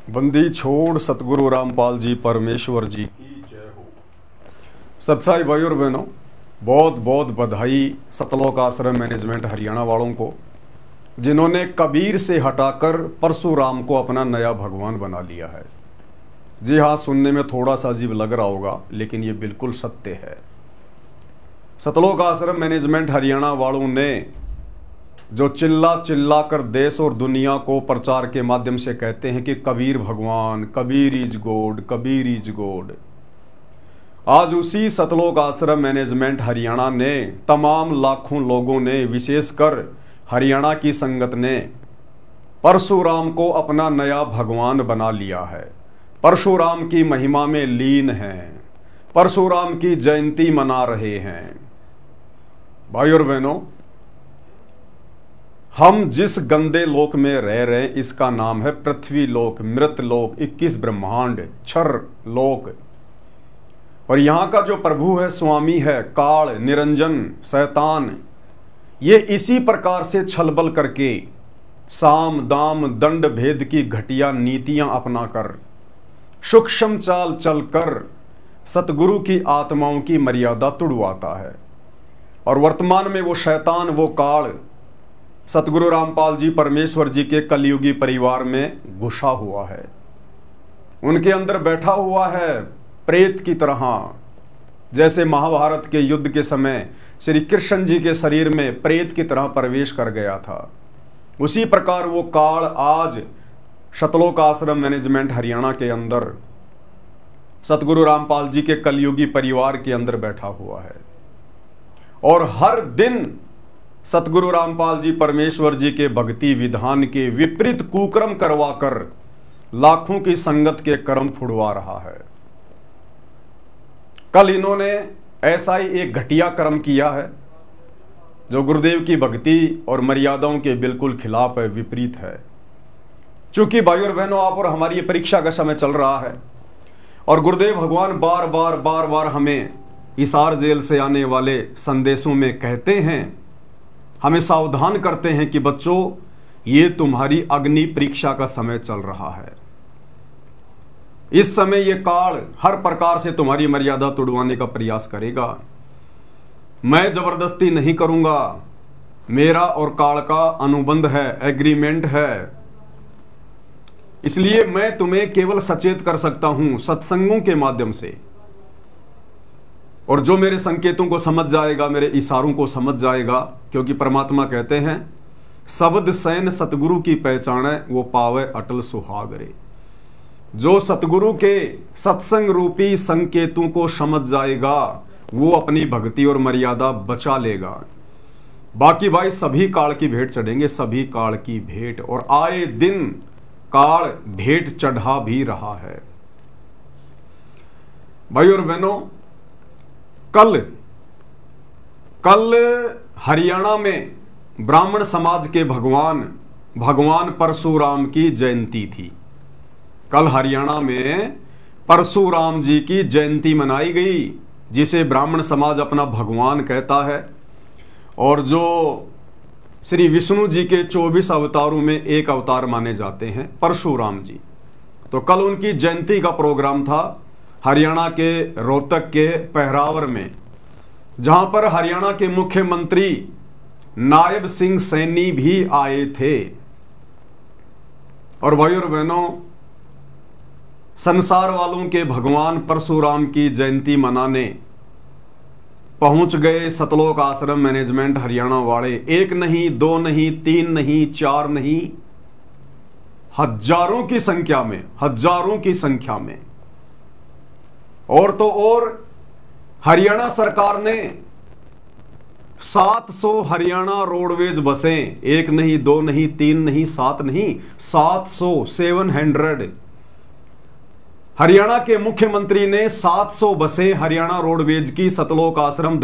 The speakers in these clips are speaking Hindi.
बंदी छोड़ सतगुरु रामपाल जी परमेश्वर जी की जय हो। सत्साई भाई और बहनों, बहुत बहुत बधाई सतलोक आश्रम मैनेजमेंट हरियाणा वालों को, जिन्होंने कबीर से हटाकर परशुराम को अपना नया भगवान बना लिया है। जी हाँ, सुनने में थोड़ा सा अजीब लग रहा होगा, लेकिन ये बिल्कुल सत्य है। सतलोक आश्रम मैनेजमेंट हरियाणा वालों ने जो चिल्ला चिल्ला कर देश और दुनिया को प्रचार के माध्यम से कहते हैं कि कबीर भगवान, Kabir is God, Kabir is God, आज उसी सतलोक आश्रम मैनेजमेंट हरियाणा ने तमाम लाखों लोगों ने, विशेषकर हरियाणा की संगत ने परशुराम को अपना नया भगवान बना लिया है। परशुराम की महिमा में लीन हैं, परशुराम की जयंती मना रहे हैं। भाई और बहनों, हम जिस गंदे लोक में रह रहे हैं इसका नाम है पृथ्वी लोक, मृत लोक, 21 ब्रह्मांड, क्षर लोक। और यहां का जो प्रभु है, स्वामी है, काल, निरंजन, शैतान, ये इसी प्रकार से छलबल करके साम दाम दंड भेद की घटिया नीतियां अपनाकर, सूक्ष्म चाल चलकर सतगुरु की आत्माओं की मर्यादा तुड़वाता है। और वर्तमान में वो शैतान, वो काल सतगुरु रामपाल जी परमेश्वर जी के कलयुगी परिवार में घुसा हुआ है। उनके अंदर बैठा हुआ है प्रेत की तरह। जैसे महाभारत के युद्ध के समय श्री कृष्ण जी के शरीर में प्रेत की तरह प्रवेश कर गया था, उसी प्रकार वो काल आज सतलोक आश्रम मैनेजमेंट हरियाणा के अंदर सतगुरु रामपाल जी के कलयुगी परिवार के अंदर बैठा हुआ है। और हर दिन सतगुरु रामपाल जी परमेश्वर जी के भक्ति विधान के विपरीत कुकर्म करवाकर लाखों की संगत के कर्म फुड़वा रहा है। कल इन्होंने ऐसा ही एक घटिया कर्म किया है जो गुरुदेव की भक्ति और मर्यादाओं के बिल्कुल खिलाफ है, विपरीत है। चूंकि भाई और बहनों, आप और हमारी ये परीक्षा का समय चल रहा है और गुरुदेव भगवान बार बार हमें हिसार जेल से आने वाले संदेशों में कहते हैं, हमें सावधान करते हैं कि बच्चों, ये तुम्हारी अग्नि परीक्षा का समय चल रहा है। इस समय ये काल हर प्रकार से तुम्हारी मर्यादा तोड़वाने का प्रयास करेगा। मैं जबरदस्ती नहीं करूंगा, मेरा और काल का अनुबंध है, एग्रीमेंट है। इसलिए मैं तुम्हें केवल सचेत कर सकता हूं सत्संगों के माध्यम से। और जो मेरे संकेतों को समझ जाएगा, मेरे इशारों को समझ जाएगा, क्योंकि परमात्मा कहते हैं शब्द सैन सतगुरु की पहचान है, वो पावे अटल सुहागरे। जो सतगुरु के सत्संग रूपी संकेतों को समझ जाएगा वो अपनी भक्ति और मर्यादा बचा लेगा। बाकी भाई सभी काल की भेंट चढ़ेंगे, सभी काल की भेंट, और आए दिन काल भेंट चढ़ा भी रहा है। भाई और बहनों, कल हरियाणा में ब्राह्मण समाज के भगवान परशुराम की जयंती थी। कल हरियाणा में परशुराम जी की जयंती मनाई गई, जिसे ब्राह्मण समाज अपना भगवान कहता है और जो श्री विष्णु जी के 24 अवतारों में एक अवतार माने जाते हैं, परशुराम जी। तो कल उनकी जयंती का प्रोग्राम था हरियाणा के रोहतक के पहरावर में, जहां पर हरियाणा के मुख्यमंत्री नायब सिंह सैनी भी आए थे। और भाई और बहनों, संसार वालों के भगवान परशुराम की जयंती मनाने पहुंच गए सतलोक आश्रम मैनेजमेंट हरियाणा वाले। एक नहीं, दो नहीं, तीन नहीं, चार नहीं, हजारों की संख्या में। और तो और हरियाणा सरकार ने 700 हरियाणा रोडवेज बसें, एक नहीं, दो नहीं, तीन नहीं, 7 नहीं, 700 हरियाणा के मुख्यमंत्री ने 700 बसें हरियाणा रोडवेज की सतलोक आश्रम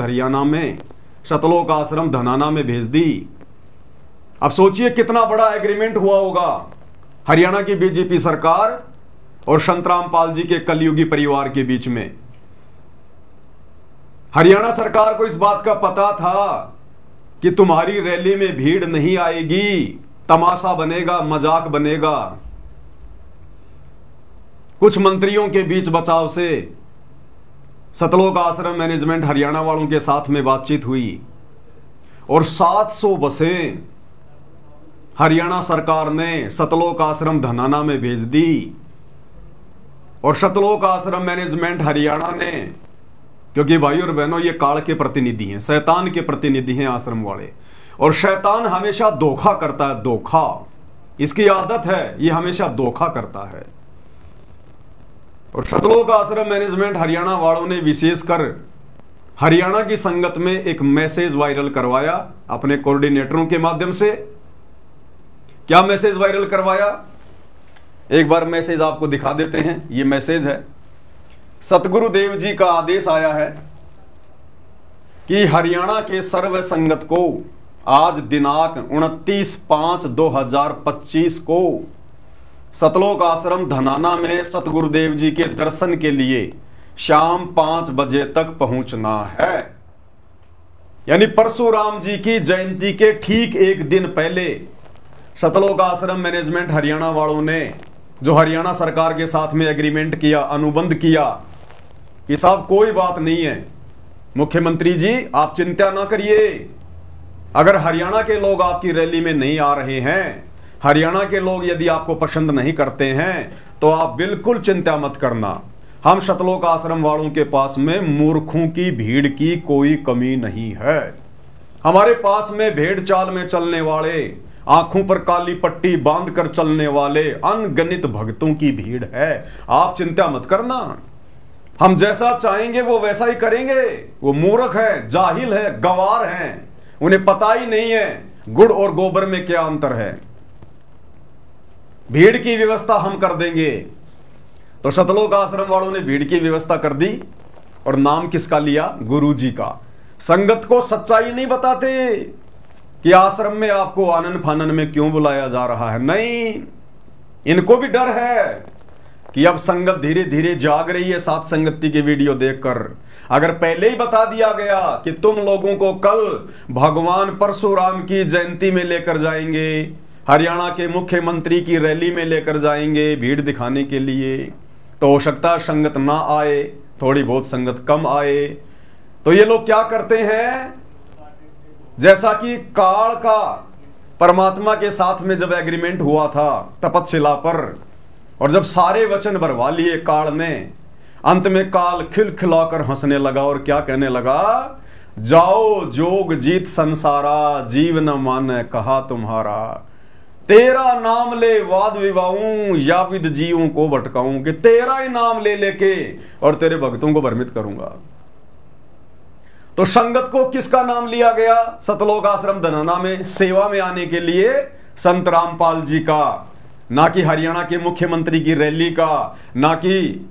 सतलोक आश्रम धनाना में भेज दी। अब सोचिए कितना बड़ा एग्रीमेंट हुआ होगा हरियाणा की बीजेपी सरकार और संत रामपाल जी के कलयुगी परिवार के बीच में। हरियाणा सरकार को इस बात का पता था कि तुम्हारी रैली में भीड़ नहीं आएगी, तमाशा बनेगा, मजाक बनेगा। कुछ मंत्रियों के बीच बचाव से सतलोक आश्रम मैनेजमेंट हरियाणा वालों के साथ में बातचीत हुई और 700 बसें हरियाणा सरकार ने सतलोक आश्रम धनाना में भेज दी। और सतलोक आश्रम मैनेजमेंट हरियाणा ने, क्योंकि भाई और बहनों ये काल के प्रतिनिधि हैं, शैतान के प्रतिनिधि हैं आश्रम वाले, और शैतान हमेशा धोखा करता है, धोखा इसकी आदत है, ये हमेशा धोखा करता है। और सतलोक आश्रम मैनेजमेंट हरियाणा वालों ने विशेषकर हरियाणा की संगत में एक मैसेज वायरल करवाया अपने कोऑर्डिनेटरों के माध्यम से। क्या मैसेज वायरल करवाया, एक बार मैसेज आपको दिखा देते हैं। ये मैसेज है, सतगुरुदेव जी का आदेश आया है कि हरियाणा के सर्व संगत को आज दिनांक 29/5/2025 को सतलोक आश्रम धनाना में सतगुरुदेव जी के दर्शन के लिए शाम 5 बजे तक पहुंचना है। यानी परशुराम जी की जयंती के ठीक एक दिन पहले सतलोक आश्रम मैनेजमेंट हरियाणा वालों ने, जो हरियाणा सरकार के साथ में एग्रीमेंट किया, अनुबंध किया कि साहब कोई बात नहीं है, मुख्यमंत्री जी आप चिंता ना करिए, अगर हरियाणा के लोग आपकी रैली में नहीं आ रहे हैं, हरियाणा के लोग यदि आपको पसंद नहीं करते हैं, तो आप बिल्कुल चिंता मत करना, हम सतलोक आश्रम वालों के पास में मूर्खों की भीड़ की कोई कमी नहीं है। हमारे पास में भेड़ चाल में चलने वाले, आंखों पर काली पट्टी बांधकर चलने वाले अनगिनत भक्तों की भीड़ है, आप चिंता मत करना, हम जैसा चाहेंगे वो वैसा ही करेंगे। वो मूर्ख है, जाहिल है, गंवार हैं, उन्हें पता ही नहीं है गुड़ और गोबर में क्या अंतर है। भीड़ की व्यवस्था हम कर देंगे। तो सतलोक आश्रम वालों ने भीड़ की व्यवस्था कर दी और नाम किसका लिया, गुरु जी का। संगत को सच्चाई नहीं बताते कि आश्रम में आपको आनन फानन में क्यों बुलाया जा रहा है, नहीं, इनको भी डर है कि अब संगत धीरे धीरे जाग रही है साथ संगति की वीडियो देखकर। अगर पहले ही बता दिया गया कि तुम लोगों को कल भगवान परशुराम की जयंती में लेकर जाएंगे, हरियाणा के मुख्यमंत्री की रैली में लेकर जाएंगे भीड़ दिखाने के लिए, तो हो सकता है संगत ना आए, थोड़ी बहुत संगत कम आए। तो ये लोग क्या करते हैं, जैसा कि काल का परमात्मा के साथ में जब एग्रीमेंट हुआ था तपतशिला पर, और जब सारे वचन भरवा लिए काल ने, अंत में काल खिलखिलाकर हंसने लगा और क्या कहने लगा, जाओ जोग जीत संसारा, जीव न माने कहा तुम्हारा, तेरा नाम ले वाद विवाऊं या विद जीवों को भटकाऊं, कि तेरा ही नाम ले लेके और तेरे भक्तों को भ्रमित करूंगा। तो संगत को किसका नाम लिया गया, सतलोक आश्रम धनाना में सेवा में आने के लिए संत रामपाल जी का, ना कि हरियाणा के मुख्यमंत्री की रैली का, ना कि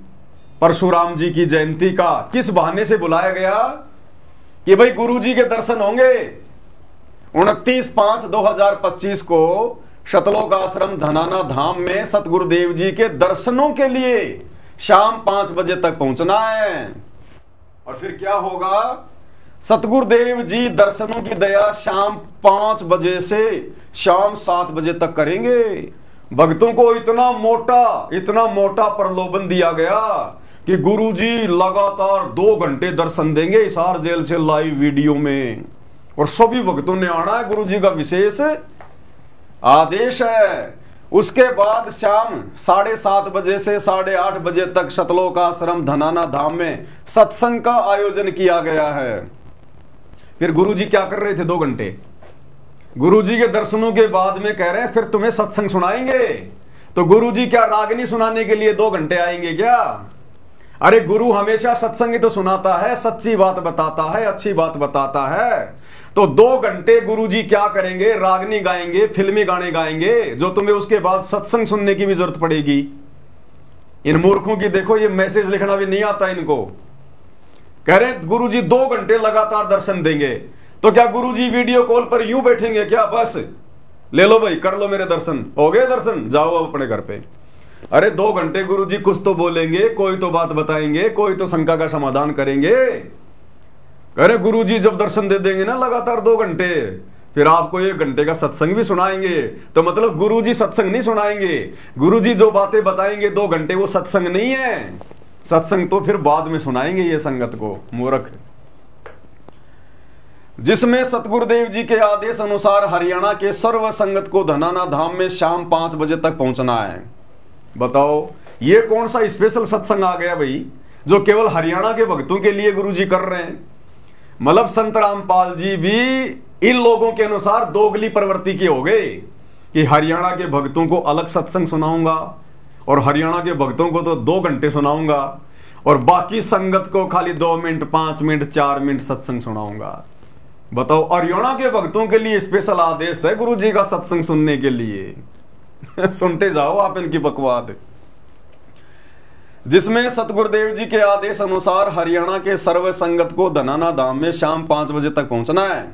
परशुराम जी की जयंती का। किस बहाने से बुलाया गया कि भाई गुरु जी के दर्शन होंगे 29/5/2025 को सतलोक आश्रम धनाना धाम में सतगुरुदेव जी के दर्शनों के लिए शाम 5 बजे तक पहुंचना है। और फिर क्या होगा, सतगुरुदेव जी दर्शनों की दया शाम 5 बजे से शाम 7 बजे तक करेंगे। भक्तों को इतना मोटा प्रलोभन दिया गया कि गुरुजी लगातार 2 घंटे दर्शन देंगे हिसार जेल से लाइव वीडियो में, और सभी भक्तों ने आना है, गुरुजी का विशेष आदेश है। उसके बाद शाम 7:30 बजे से 8:30 बजे तक सतलोक आश्रम धनाना धाम में सत्संग का आयोजन किया गया है। फिर गुरुजी क्या कर रहे थे 2 घंटे, गुरुजी के दर्शनों के बाद में कह रहे हैं फिर तुम्हें सत्संग सुनाएंगे। तो गुरुजी क्या रागनी सुनाने के लिए 2 घंटे आएंगे क्या? अरे गुरु हमेशा सत्संग ही तो सुनाता है, सच्ची बात बताता है, अच्छी बात बताता है। तो 2 घंटे गुरुजी क्या करेंगे, रागनी गाएंगे, फिल्मी गाने गाएंगे, जो तुम्हें उसके बाद सत्संग सुनने की भी जरूरत पड़ेगी। इन मूर्खों की देखो, ये मैसेज लिखना भी नहीं आता इनको। कह रहे गुरुजी 2 घंटे लगातार दर्शन देंगे। तो क्या गुरुजी वीडियो कॉल पर यूं बैठेंगे क्या, बस ले लो भाई कर लो मेरे दर्शन, हो गए दर्शन, जाओ अब अपने घर पे? अरे 2 घंटे गुरुजी कुछ तो बोलेंगे, कोई तो बात बताएंगे, कोई तो शंका का समाधान करेंगे। अरे गुरुजी जब दर्शन दे देंगे ना लगातार 2 घंटे, फिर आपको 1 घंटे का सत्संग भी सुनाएंगे, तो मतलब गुरुजी सत्संग नहीं सुनाएंगे। गुरुजी जो बातें बताएंगे 2 घंटे, वो सत्संग नहीं है। सत्संग तो फिर बाद में सुनाएंगे ये संगत को, मूर्ख। जिसमें सतगुरुदेव जी के आदेश अनुसार हरियाणा के सर्व संगत को धनाना धाम में शाम 5 बजे तक पहुंचना है। बताओ ये कौन सा स्पेशल सत्संग आ गया भाई, जो केवल हरियाणा के भक्तों के लिए गुरुजी कर रहे हैं। मतलब संत रामपाल जी भी इन लोगों के अनुसार दोगली प्रवृत्ति के हो गए कि हरियाणा के भक्तों को अलग सत्संग सुनाऊंगा और हरियाणा के भक्तों को तो 2 घंटे सुनाऊंगा और बाकी संगत को खाली 2 मिनट, 5 मिनट, 4 मिनट सत्संग सुनाऊंगा। बताओ हरियाणा के भक्तों के लिए स्पेशल आदेश है गुरुजी का सत्संग सुनने के लिए। सुनते जाओ आप इनकी बकवाद। जिसमें सतगुरुदेव जी के आदेश अनुसार हरियाणा के सर्व संगत को धनाना धाम में शाम 5 बजे तक पहुंचना है।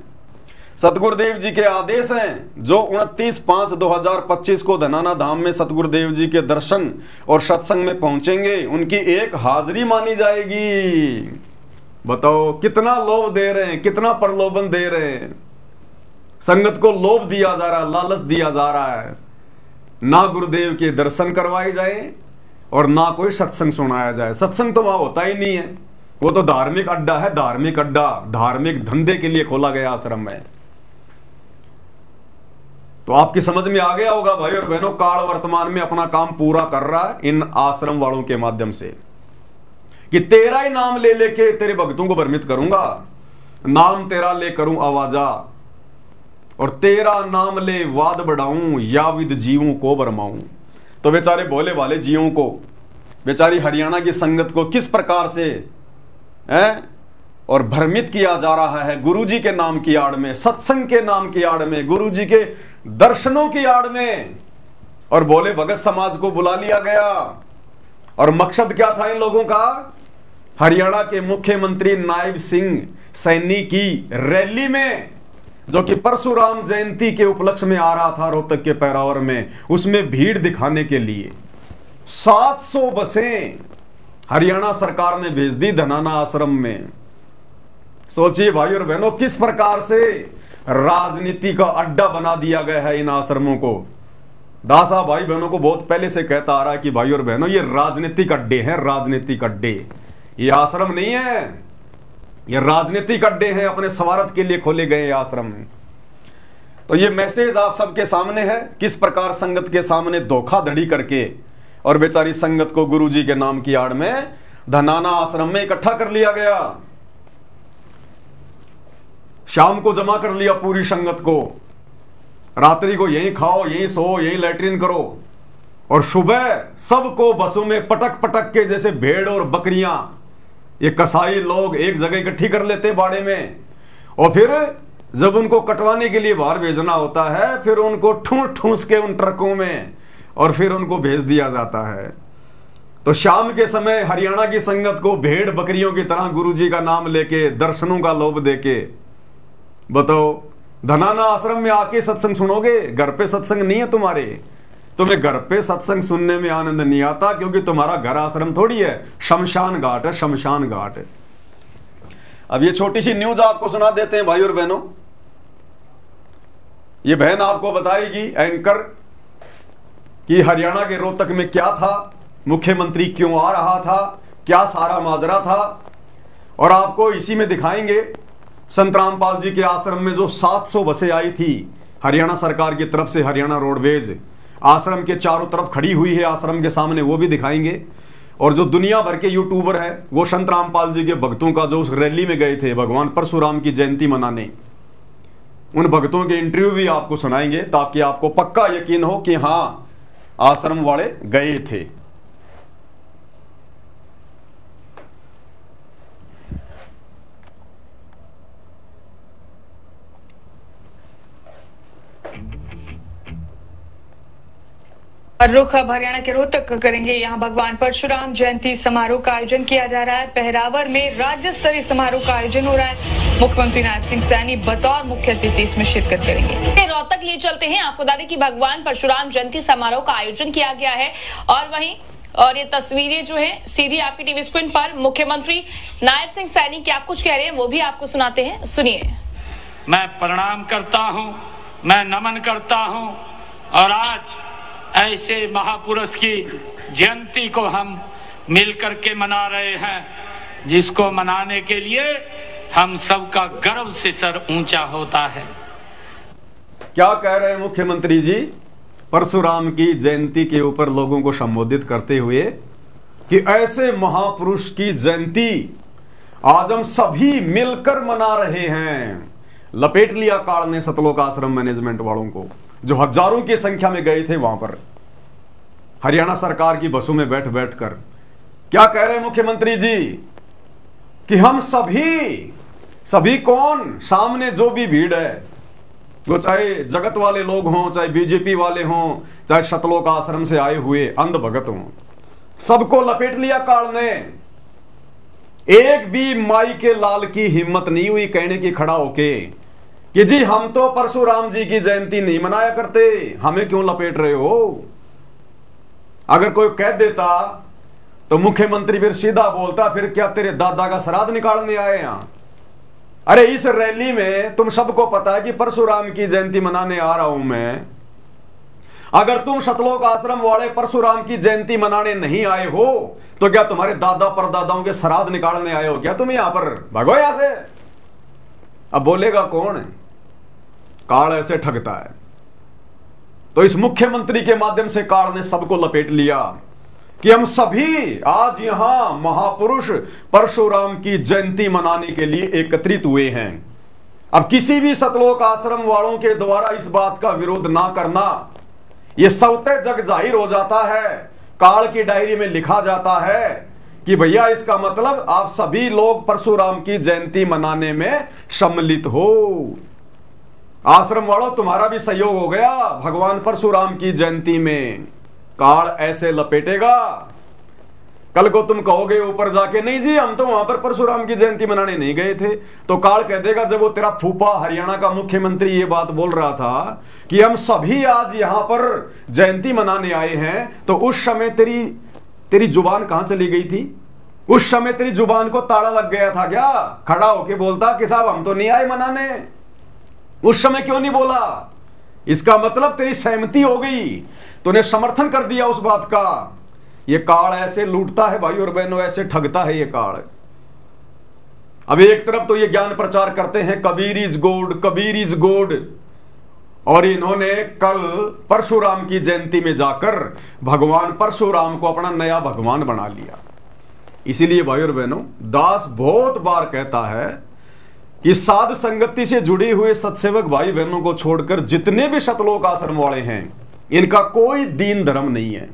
सतगुरुदेव जी के आदेश हैं जो 29/5/2025 को धनाना धाम में सतगुरुदेव जी के दर्शन और सत्संग में पहुंचेंगे, उनकी एक हाजिरी मानी जाएगी। बताओ कितना लोभ दे रहे हैं, कितना प्रलोभन दे रहे हैं। संगत को लोभ दिया जा रहा है, लालच दिया जा रहा है। ना गुरुदेव के दर्शन करवाए जाए और ना कोई सत्संग सुनाया जाए। सत्संग तो वहां होता ही नहीं है, वो तो धार्मिक अड्डा है, धार्मिक अड्डा, धार्मिक धंधे के लिए खोला गया आश्रम में। तो आपकी समझ में आ गया होगा भाई और बहनों, काल वर्तमान में अपना काम पूरा कर रहा है इन आश्रम वालों के माध्यम से कि तेरा ही नाम ले लेके तेरे भक्तों को भ्रमित करूंगा, नाम तेरा ले करूं आवाजा और तेरा नाम ले वाद बढ़ाऊं या विद जीवों को भरमाऊं। तो बेचारे भोले भाले जीवों को, बेचारी हरियाणा की संगत को किस प्रकार से और भ्रमित किया जा रहा है गुरुजी के नाम की आड़ में, सत्संग के नाम की आड़ में, गुरुजी के दर्शनों की आड़ में। और भोले भगत समाज को बुला लिया गया और मकसद क्या था इन लोगों का? हरियाणा के मुख्यमंत्री नायब सिंह सैनी की रैली में, जो कि परशुराम जयंती के उपलक्ष्य में आ रहा था रोहतक के पैरावर में, उसमें भीड़ दिखाने के लिए 700 बसें हरियाणा सरकार ने भेज दी धनाना आश्रम में। सोचिए भाई और बहनों किस प्रकार से राजनीति का अड्डा बना दिया गया है इन आश्रमों को। दासा भाई बहनों को बहुत पहले से कहता आ रहा है कि भाई और बहनों ये राजनीतिक अड्डे हैं, राजनीतिक अड्डे, ये आश्रम नहीं है, ये राजनीतिक अड्डे हैं, अपने स्वार्थ के लिए खोले गए आश्रम। तो ये मैसेज आप सबके सामने है, किस प्रकार संगत के सामने धोखाधड़ी करके और बेचारी संगत को गुरुजी के नाम की आड़ में धनाना आश्रम में इकट्ठा कर लिया गया। शाम को जमा कर लिया पूरी संगत को, रात्रि को यहीं खाओ, यहीं सो, यहीं लैट्रिन करो और सुबह सबको बसों में पटक पटक के जैसे भेड़ और बकरियां ये कसाई लोग एक जगह इकट्ठी कर लेते बाड़े में, और फिर जब उनको कटवाने के लिए बाहर भेजना होता है फिर उनको ठूस ठूस के उन ट्रकों में और फिर उनको भेज दिया जाता है। तो शाम के समय हरियाणा की संगत को भेड़ बकरियों की तरह गुरुजी का नाम लेके दर्शनों का लोभ देके, बताओ धनाना आश्रम में आके सत्संग सुनोगे? घर पे सत्संग नहीं है तुम्हारे, तुम्हें घर पे सत्संग सुनने में आनंद नहीं आता क्योंकि तुम्हारा घर आश्रम थोड़ी है, शमशान घाट है, शमशान घाट। अब ये छोटी सी न्यूज आपको सुना देते हैं भाई और बहनों। ये बहन आपको बताएगी एंकर कि हरियाणा के रोहतक में क्या था, मुख्यमंत्री क्यों आ रहा था, क्या सारा माजरा था, और आपको इसी में दिखाएंगे संत रामपाल जी के आश्रम में जो 700 बसें आई थी हरियाणा सरकार की तरफ से, हरियाणा रोडवेज आश्रम के चारों तरफ खड़ी हुई है आश्रम के सामने, वो भी दिखाएंगे। और जो दुनिया भर के यूट्यूबर है वो संत रामपाल जी के भक्तों का जो उस रैली में गए थे भगवान परशुराम की जयंती मनाने, उन भक्तों के इंटरव्यू भी आपको सुनाएंगे ताकि आपको पक्का यकीन हो कि हां आश्रम वाले गए थे। रुख अब हरियाणा के रोहतक करेंगे। यहाँ भगवान परशुराम जयंती समारोह का आयोजन किया जा रहा है। पहरावर में राज्य स्तरीय समारोह का आयोजन हो रहा है। मुख्यमंत्री नायब सिंह सैनी बतौर मुख्य अतिथि इसमें शिरकत करेंगे। रोहतक लिए चलते हैं, आपको बता दें कि भगवान परशुराम जयंती समारोह का आयोजन किया गया है और वहीं और ये तस्वीरें जो है सीधी आपकी टीवी स्क्रीन पर मुख्यमंत्री नायब सिंह सैनी क्या कुछ कह रहे हैं वो भी आपको सुनाते हैं, सुनिए। मैं प्रणाम करता हूं, मैं नमन करता हूं। और आज ऐसे महापुरुष की जयंती को हम मिलकर के मना रहे हैं, जिसको मनाने के लिए हम सबका गर्व से सर ऊंचा होता है। क्या कह रहे हैं मुख्यमंत्री जी? परशुराम की जयंती के ऊपर लोगों को संबोधित करते हुए कि ऐसे महापुरुष की जयंती आज हम सभी मिलकर मना रहे हैं। लपेट लिया काल ने सतलोक आश्रम मैनेजमेंट वालों को, जो हजारों की संख्या में गए थे वहां पर हरियाणा सरकार की बसों में बैठ बैठ कर। क्या कह रहे हैं मुख्यमंत्री जी कि हम सभी कौन, सामने जो भी भीड़ है, वो चाहे जगत वाले लोग हों, चाहे बीजेपी वाले हों, चाहे सतलोक आश्रम से आए हुए अंध भगत हों, सबको लपेट लिया काल ने। एक भी माई के लाल की हिम्मत नहीं हुई कहने की खड़ा होके कि जी हम तो परशुराम जी की जयंती नहीं मनाया करते, हमें क्यों लपेट रहे हो। अगर कोई कह देता तो मुख्यमंत्री फिर सीधा बोलता, फिर क्या तेरे दादा का श्राद्ध निकालने आए यहां? अरे इस रैली में तुम सबको पता है कि परशुराम की जयंती मनाने आ रहा हूं मैं। अगर तुम सतलोक आश्रम वाले परशुराम की जयंती मनाने नहीं आए हो तो क्या तुम्हारे दादा परदादाओं के श्राद्ध निकालने आए हो क्या तुम यहां पर? भागो यहां से। अब बोलेगा कौन? काल ऐसे ठगता है। तो इस मुख्यमंत्री के माध्यम से काल ने सबको लपेट लिया कि हम सभी आज यहां महापुरुष परशुराम की जयंती मनाने के लिए एकत्रित हुए हैं। अब किसी भी सतलोक आश्रम वालों के द्वारा इस बात का विरोध ना करना, यह स्वतः जग जाहिर हो जाता है, काल की डायरी में लिखा जाता है कि भैया इसका मतलब आप सभी लोग परशुराम की जयंती मनाने में सम्मिलित हो। आश्रम वालों, तुम्हारा भी सहयोग हो गया भगवान परशुराम की जयंती में। काल ऐसे लपेटेगा, कल को तुम कहोगे ऊपर जाके नहीं जी हम तो वहां पर परशुराम की जयंती मनाने नहीं गए थे, तो काल कह देगा जब वो तेरा फूफा हरियाणा का मुख्यमंत्री ये बात बोल रहा था कि हम सभी आज यहां पर जयंती मनाने आए हैं, तो उस समय तेरी जुबान कहां चली गई थी? उस समय तेरी जुबान को ताला लग गया था क्या? खड़ा होके बोलता कि साहब हम तो नहीं आए मनाने। उस समय क्यों नहीं बोला? इसका मतलब तेरी सहमति हो गई, तूने समर्थन कर दिया उस बात का। ये काल ऐसे लूटता है भाई और बहनों, ऐसे ठगता है ये काल। अब एक तरफ तो ये ज्ञान प्रचार करते हैं Kabir is God, Kabir is God, और इन्होंने कल परशुराम की जयंती में जाकर भगवान परशुराम को अपना नया भगवान बना लिया। इसीलिए भाई और बहनों, दास बहुत बार कहता है कि साध संगति से जुड़े हुए सत्सेवक भाई बहनों को छोड़कर जितने भी सतलोक आश्रम वाले हैं, इनका कोई दीन धर्म नहीं है,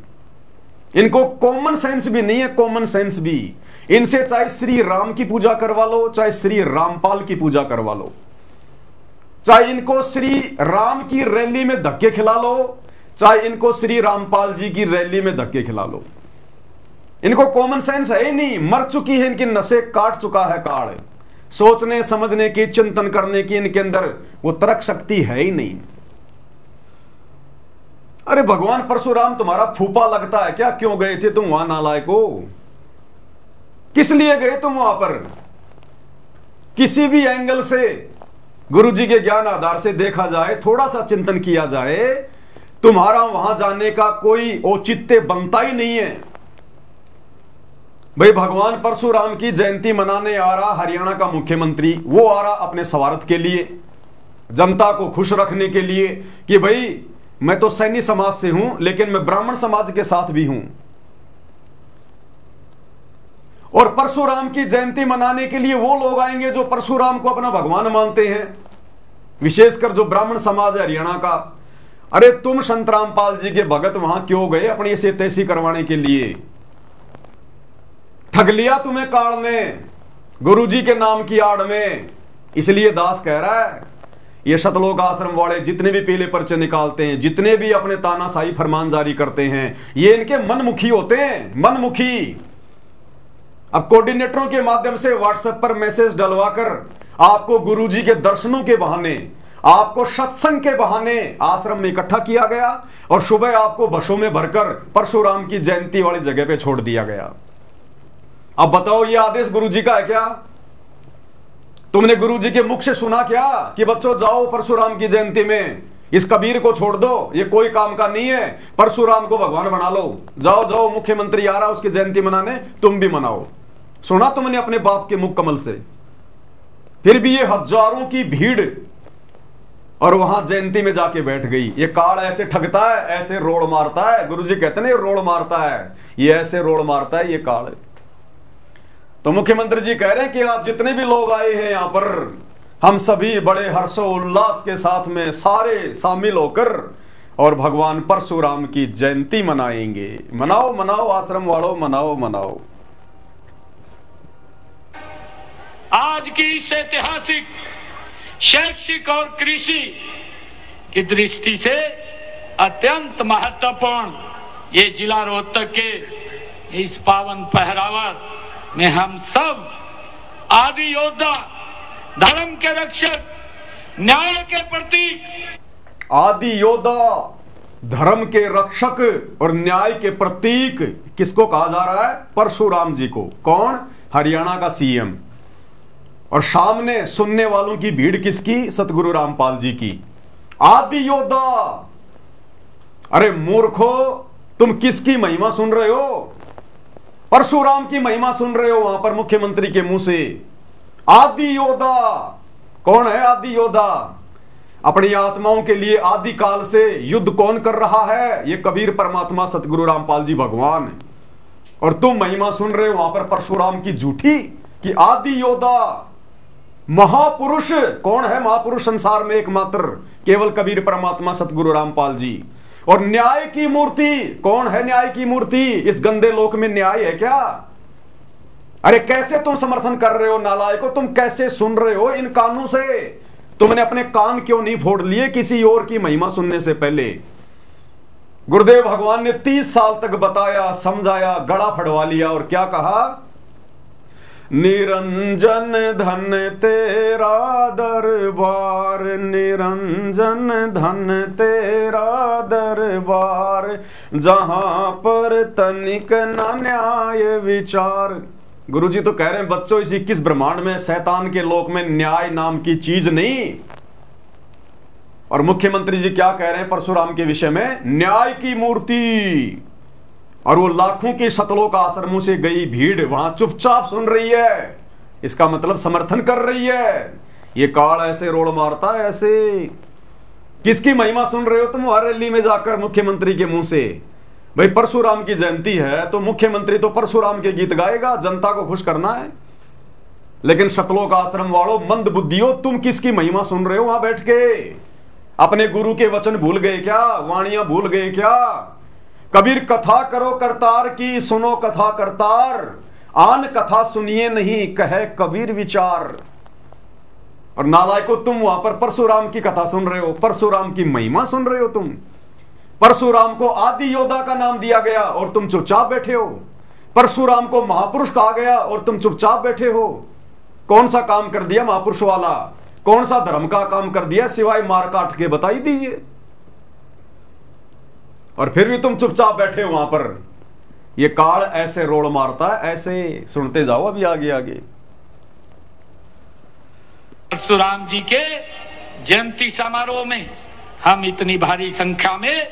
इनको कॉमन सेंस भी नहीं है। कॉमन सेंस भी इनसे चाहे श्री राम की पूजा करवा लो, चाहे श्री रामपाल की पूजा करवा लो, चाहे इनको श्री राम की रैली में धक्के खिला लो, चाहे इनको श्री रामपाल जी की रैली में धक्के खिला लो, इनको कॉमन सेंस है ही नहीं। मर चुकी है इनकी नसें, काट चुका है काल। सोचने समझने की, चिंतन करने की इनके अंदर वो तर्क शक्ति है ही नहीं। अरे भगवान परशुराम तुम्हारा फूफा लगता है क्या? क्यों गए थे तुम वहां नालायको? किस लिए गए तुम वहां पर? किसी भी एंगल से गुरुजी के ज्ञान आधार से देखा जाए, थोड़ा सा चिंतन किया जाए, तुम्हारा वहां जाने का कोई औचित्य बनता ही नहीं है। भाई भगवान परशुराम की जयंती मनाने आ रहा हरियाणा का मुख्यमंत्री, वो आ रहा अपने स्वार्थ के लिए, जनता को खुश रखने के लिए कि भाई मैं तो सैनी समाज से हूं लेकिन मैं ब्राह्मण समाज के साथ भी हूं। और परशुराम की जयंती मनाने के लिए वो लोग आएंगे जो परशुराम को अपना भगवान मानते हैं, विशेषकर जो ब्राह्मण समाज है हरियाणा का। अरे तुम संत रामपाल जी के भगत वहां क्यों गए अपनी ऐसी तैसी करवाने के लिए? ठग लिया तुम्हें काल ने गुरुजी के नाम की आड़ में। इसलिए दास कह रहा है ये सतलोक आश्रम वाले जितने भी पीले पर्चे निकालते हैं, जितने भी अपने तानाशाही फरमान जारी करते हैं, ये इनके मनमुखी होते हैं, मनमुखी। अब कोऑर्डिनेटरों के माध्यम से व्हाट्सएप पर मैसेज डलवाकर आपको गुरुजी के दर्शनों के बहाने, आपको सत्संग के बहाने आश्रम में इकट्ठा किया गया और सुबह आपको बसों में भरकर परशुराम की जयंती वाली जगह पे छोड़ दिया गया। अब बताओ ये आदेश गुरुजी का है क्या? तुमने गुरुजी के मुख से सुना क्या कि बच्चों जाओ परशुराम की जयंती में इस कबीर को छोड़ दो, ये कोई काम का नहीं है, परशुराम को भगवान बना लो, जाओ जाओ मुख्यमंत्री आ रहा उसकी जयंती मनाने, तुम भी मनाओ। सुना तुमने अपने बाप के मुख कमल से? फिर भी ये हजारों की भीड़ और वहां जयंती में जाके बैठ गई। ये काल ऐसे ठगता है, ऐसे रोड़ मारता है। गुरुजी कहते हैं ये रोड़ मारता है, ये ऐसे रोड़ मारता है ये काल। तो मुख्यमंत्री जी कह रहे हैं कि आप जितने भी लोग आए हैं यहां पर, हम सभी बड़े हर्षोल्लास के साथ में सारे शामिल होकर और भगवान परशुराम की जयंती मनाएंगे। मनाओ मनाओ आश्रम वालों, मनाओ मनाओ। आज की इस ऐतिहासिक शैक्षिक और कृषि की दृष्टि से अत्यंत महत्वपूर्ण ये जिला रोहतक के इस पावन पहरावर में हम सब आदि योद्धा, धर्म के रक्षक, न्याय के प्रतीक, आदि योद्धा, धर्म के रक्षक और न्याय के प्रतीक किसको कहा जा रहा है? परशुराम जी को। कौन? हरियाणा का सीएम। और सामने सुनने वालों की भीड़ किसकी? सतगुरु रामपाल जी की। आदि योद्धा। अरे मूर्खो, तुम किसकी महिमा सुन रहे हो? परशुराम की महिमा सुन रहे हो वहां पर मुख्यमंत्री के मुंह से। आदि योद्धा कौन है? आदि योद्धा अपनी आत्माओं के लिए आदि काल से युद्ध कौन कर रहा है? ये कबीर परमात्मा सतगुरु रामपाल जी भगवान। और तुम महिमा सुन रहे हो वहां पर परशुराम की झूठी कि आदि योद्धा महापुरुष। कौन है महापुरुष संसार में? एकमात्र केवल कबीर परमात्मा सतगुरु रामपाल जी। और न्याय की मूर्ति। कौन है न्याय की मूर्ति? इस गंदे लोक में न्याय है क्या? अरे कैसे तुम समर्थन कर रहे हो नालायकों? तुम कैसे सुन रहे हो इन कानों से? तुमने अपने कान क्यों नहीं फोड़ लिए किसी और की महिमा सुनने से पहले? गुरुदेव भगवान ने 30 साल तक बताया, समझाया, गड़ा फड़वा लिया और क्या कहा? निरंजन धन तेरा दरबार, निरंजन धन तेरा दरबार, जहां पर तनिक न न्याय विचार। गुरुजी तो कह रहे हैं बच्चों इस 21 ब्रह्मांड में शैतान के लोक में न्याय नाम की चीज नहीं। और मुख्यमंत्री जी क्या कह रहे हैं परशुराम के विषय में? न्याय की मूर्ति। और वो लाखों के शतलोक आश्रमों से गई भीड़ वहां चुपचाप सुन रही है। इसका मतलब समर्थन कर रही है। ये काल ऐसे रोड मारता है ऐसे। किसकी महिमा सुन रहे हो तुम हर रैली में जाकर मुख्यमंत्री के मुंह से? भाई परशुराम की जयंती है तो मुख्यमंत्री तो परशुराम के गीत गाएगा, जनता को खुश करना है। लेकिन शतलोक आश्रम वालों, मंद बुद्धियों, तुम किसकी महिमा सुन रहे हो वहां बैठ के? अपने गुरु के वचन भूल गए क्या? वाणियां भूल गए क्या? कबीर कथा करो करतार की, सुनो कथा करतार, आन कथा सुनिए नहीं कहे कबीर विचार। और नालायकों, तुम वहां पर परशुराम की कथा सुन रहे हो, परशुराम की महिमा सुन रहे हो तुम। परशुराम को आदि योद्धा का नाम दिया गया और तुम चुपचाप बैठे हो। परशुराम को महापुरुष कहा गया और तुम चुपचाप बैठे हो। कौन सा काम कर दिया महापुरुष वाला? कौन सा धर्म का काम कर दिया सिवाय मार काट के? बताई दीजिए। और फिर भी तुम चुपचाप बैठे हो वहां पर। ये काल ऐसे रोड़ मारता है ऐसे। सुनते जाओ अभी आगे आगे। परशुराम जी के जयंती समारोह में हम इतनी भारी संख्या में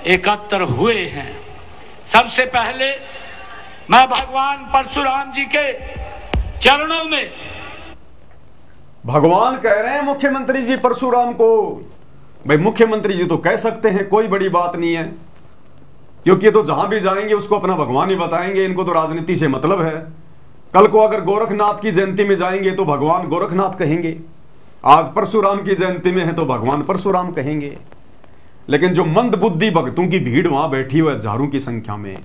एकत्र हुए हैं। सबसे पहले मैं भगवान परशुराम जी के चरणों में, भगवान कह रहे हैं मुख्यमंत्री जी परशुराम को। भाई मुख्यमंत्री जी तो कह सकते हैं, कोई बड़ी बात नहीं है, क्योंकि तो जहां भी जाएंगे उसको अपना भगवान ही बताएंगे। इनको तो राजनीति से मतलब है। कल को अगर गोरखनाथ की जयंती में जाएंगे तो भगवान गोरखनाथ कहेंगे। आज परशुराम की जयंती में है तो भगवान परशुराम कहेंगे। लेकिन जो मंद बुद्धि भक्तों की भीड़ वहां बैठी हुई हजारों की संख्या में,